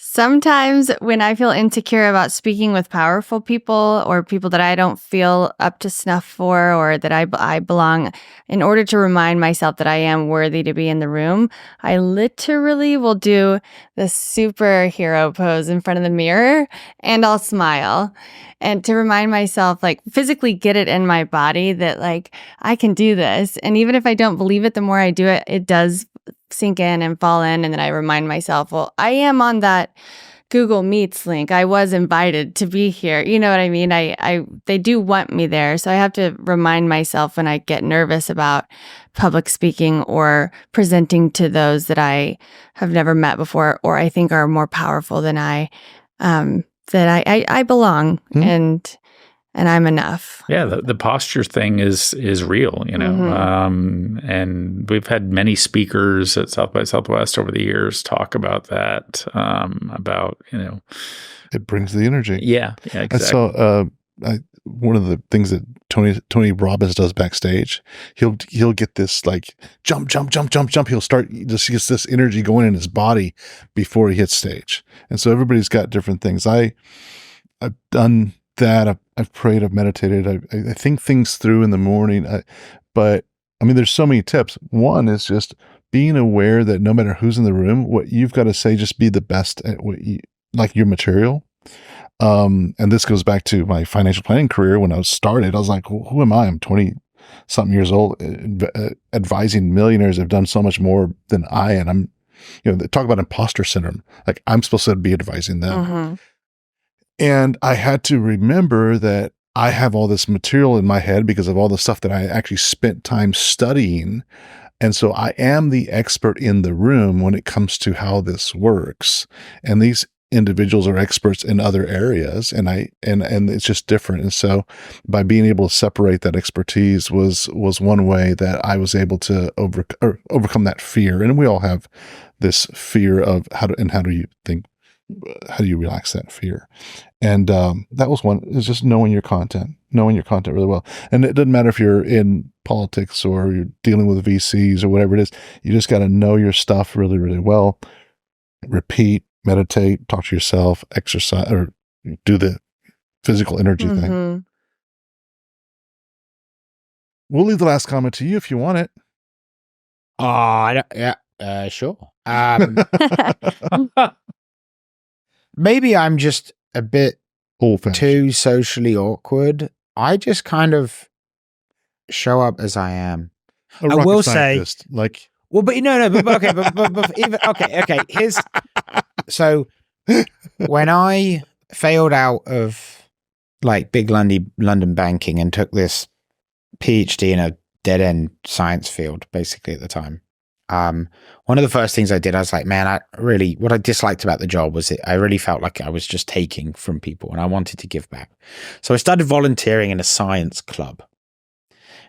Sometimes when I feel insecure about speaking with powerful people or people that I don't feel up to snuff for, or that I belong, in order to remind myself that I am worthy to be in the room, I literally will do the superhero pose in front of the mirror, and I'll smile. And to remind myself, like, physically get it in my body that, like, I can do this. And even if I don't believe it, the more I do it, it does sink in and fall in. And then I remind myself, well, I am on that Google Meets link. I was invited to be here. You know what I mean? They do want me there. So I have to remind myself when I get nervous about public speaking or presenting to those that I have never met before, or I think are more powerful than I, that I belong and I'm enough. Yeah, the posture thing is real, and we've had many speakers at South by Southwest over the years talk about that, it brings the energy. Yeah, exactly. I saw one of the things that Tony Robbins does backstage. He'll get this like jump. He'll start just gets this energy going in his body before he hits stage, and so everybody's got different things. I've done that. I've prayed, I've meditated, I think things through in the morning. But I mean, there's so many tips. One is just being aware that no matter who's in the room, what you've got to say, just be the best at like your material. And this goes back to my financial planning career. When I started, I was like, who am I? I'm 20 something years old, advising millionaires have done so much more than I, and I'm, they talk about imposter syndrome. Like I'm supposed to be advising them. Mm-hmm. And I had to remember that I have all this material in my head because of all the stuff that I actually spent time studying. And so I am the expert in the room when it comes to how this works. And these individuals are experts in other areas, and it's just different. And so by being able to separate that expertise was one way that I was able to overcome that fear. And we all have this fear of how do you relax that fear? And that was one, is just knowing your content really well. And it doesn't matter if you're in politics or you're dealing with VCs or whatever it is, you just got to know your stuff really, really well. Repeat, meditate, talk to yourself, exercise, or do the physical energy thing. We'll leave the last comment to you if you want it. Sure. Maybe I'm just a bit too socially awkward. I just kind of show up as I am. I will say, like, well, but okay. Here's so when I failed out of like big London banking and took this PhD in a dead end science field, basically at the time. One of the first things I did, I was like, man, what I disliked about the job was I really felt like I was just taking from people and I wanted to give back. So I started volunteering in a science club.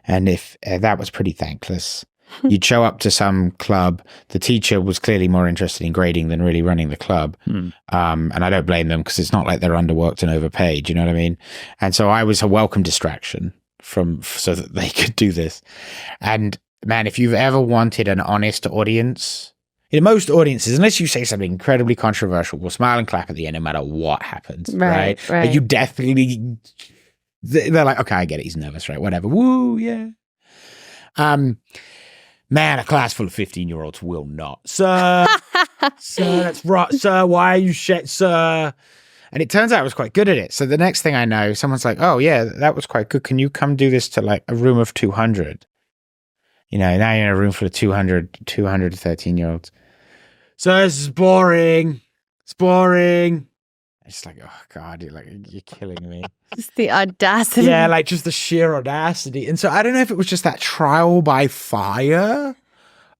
And if that was pretty thankless. You'd show up to some club. The teacher was clearly more interested in grading than really running the club. And I don't blame them because it's not like they're underworked and overpaid. You know what I mean? And so I was a welcome distraction so that they could do this. And man, if you've ever wanted an honest audience, in most audiences, unless you say something incredibly controversial, will smile and clap at the end no matter what happens, right? But you definitely, they're like, okay, I get it. He's nervous, right? Whatever. Woo, yeah. Man, a class full of 15-year-olds will not. Sir, that's right. Sir, why are you sir? And it turns out I was quite good at it. So the next thing I know, someone's like, oh, yeah, that was quite good. Can you come do this to like a room of 200? Now you're in a room full of 200 to 13-year-olds. So this is boring. It's boring. It's like, oh, God, you're killing me. Just the audacity. Yeah, like just the sheer audacity. And so I don't know if it was just that trial by fire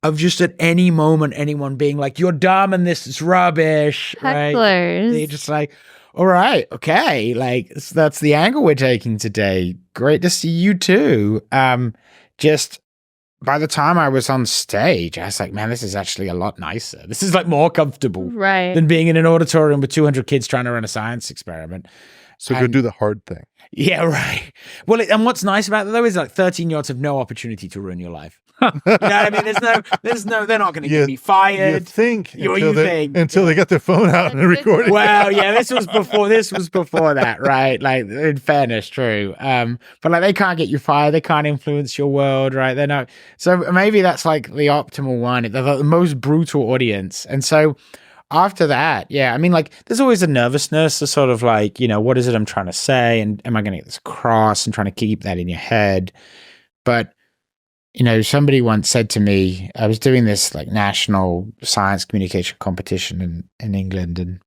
of just at any moment anyone being like, you're dumb and this is rubbish. Hecklers. Right? They're just like, all right, okay. Like, that's the angle we're taking today. Great to see you too. Just by the time I was on stage, I was like, man, this is actually a lot nicer. This is like more comfortable than being in an auditorium with 200 kids trying to run a science experiment. So go do the hard thing. Yeah, right. Well, and what's nice about it though is like 13-year-olds have no opportunity to ruin your life. You know what I mean? There's no, they're not going to get me fired. Until they get their phone out and record it. Well, yeah, this was before that, right? Like, in fairness, true. But like, they can't get you fired. They can't influence your world, right? They're not. So maybe that's like the optimal one. They're the most brutal audience. And so after that, yeah, I mean, like, there's always a nervousness, a sort of like, what is it I'm trying to say? And am I going to get this across, and trying to keep that in your head? But somebody once said to me, I was doing this like national science communication competition in England, and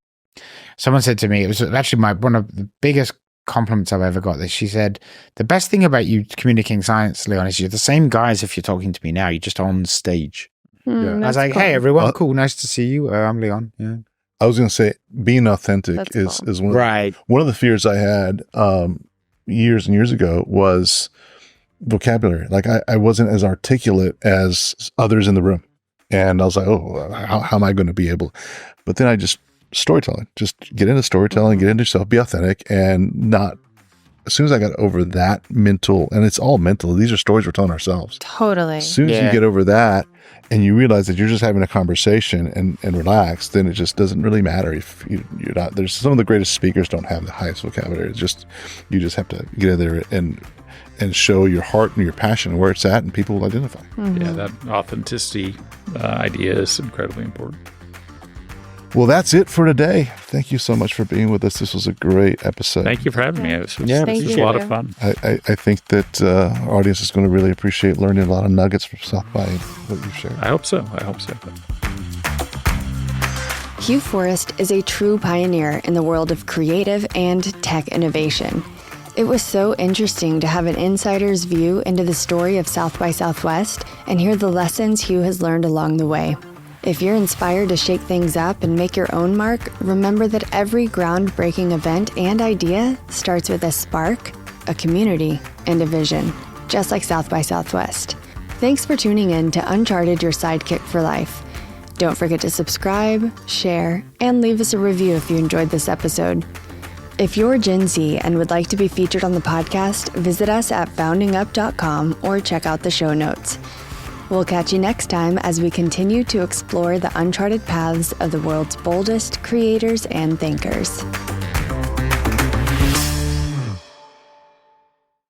someone said to me, it was actually one of the biggest compliments I've ever got. That she said, the best thing about you communicating science, Leon, is you're the same guy as if you're talking to me now. You're just on stage. Yeah. I was like, cool. Hey, everyone, cool, nice to see you. I'm Leon. Yeah. I was going to say, being authentic is one of the fears I had years and years ago was vocabulary. Like I wasn't as articulate as others in the room, and I was like, oh, how am I going to be able? But then I just storytelling, just get into storytelling, get into yourself, be authentic, and not. As soon as I got over that mental, and it's all mental. These are stories we're telling ourselves. Totally. As soon as you get over that, and you realize that you're just having a conversation and relax, then it just doesn't really matter if you're not. There's some of the greatest speakers don't have the highest vocabulary. It's just you just have to get in there and show your heart and your passion and where it's at, and people will identify. Yeah, that authenticity idea is incredibly important. Well, that's it for today. Thank you so much for being with us. This was a great episode. Thank you for having me. This was Yeah, Thank a you. lot of fun. I think that our audience is going to really appreciate learning a lot of nuggets from South by and what you've shared. I hope so. Hugh Forrest is a true pioneer in the world of creative and tech innovation. It was so interesting to have an insider's view into the story of South by Southwest and hear the lessons Hugh has learned along the way. If you're inspired to shake things up and make your own mark, remember that every groundbreaking event and idea starts with a spark, a community, and a vision, just like South by Southwest. Thanks for tuning in to Uncharted, your sidekick for life. Don't forget to subscribe, share, and leave us a review if you enjoyed this episode. If you're Gen Z and would like to be featured on the podcast, visit us at foundingup.com or check out the show notes. We'll catch you next time as we continue to explore the uncharted paths of the world's boldest creators and thinkers.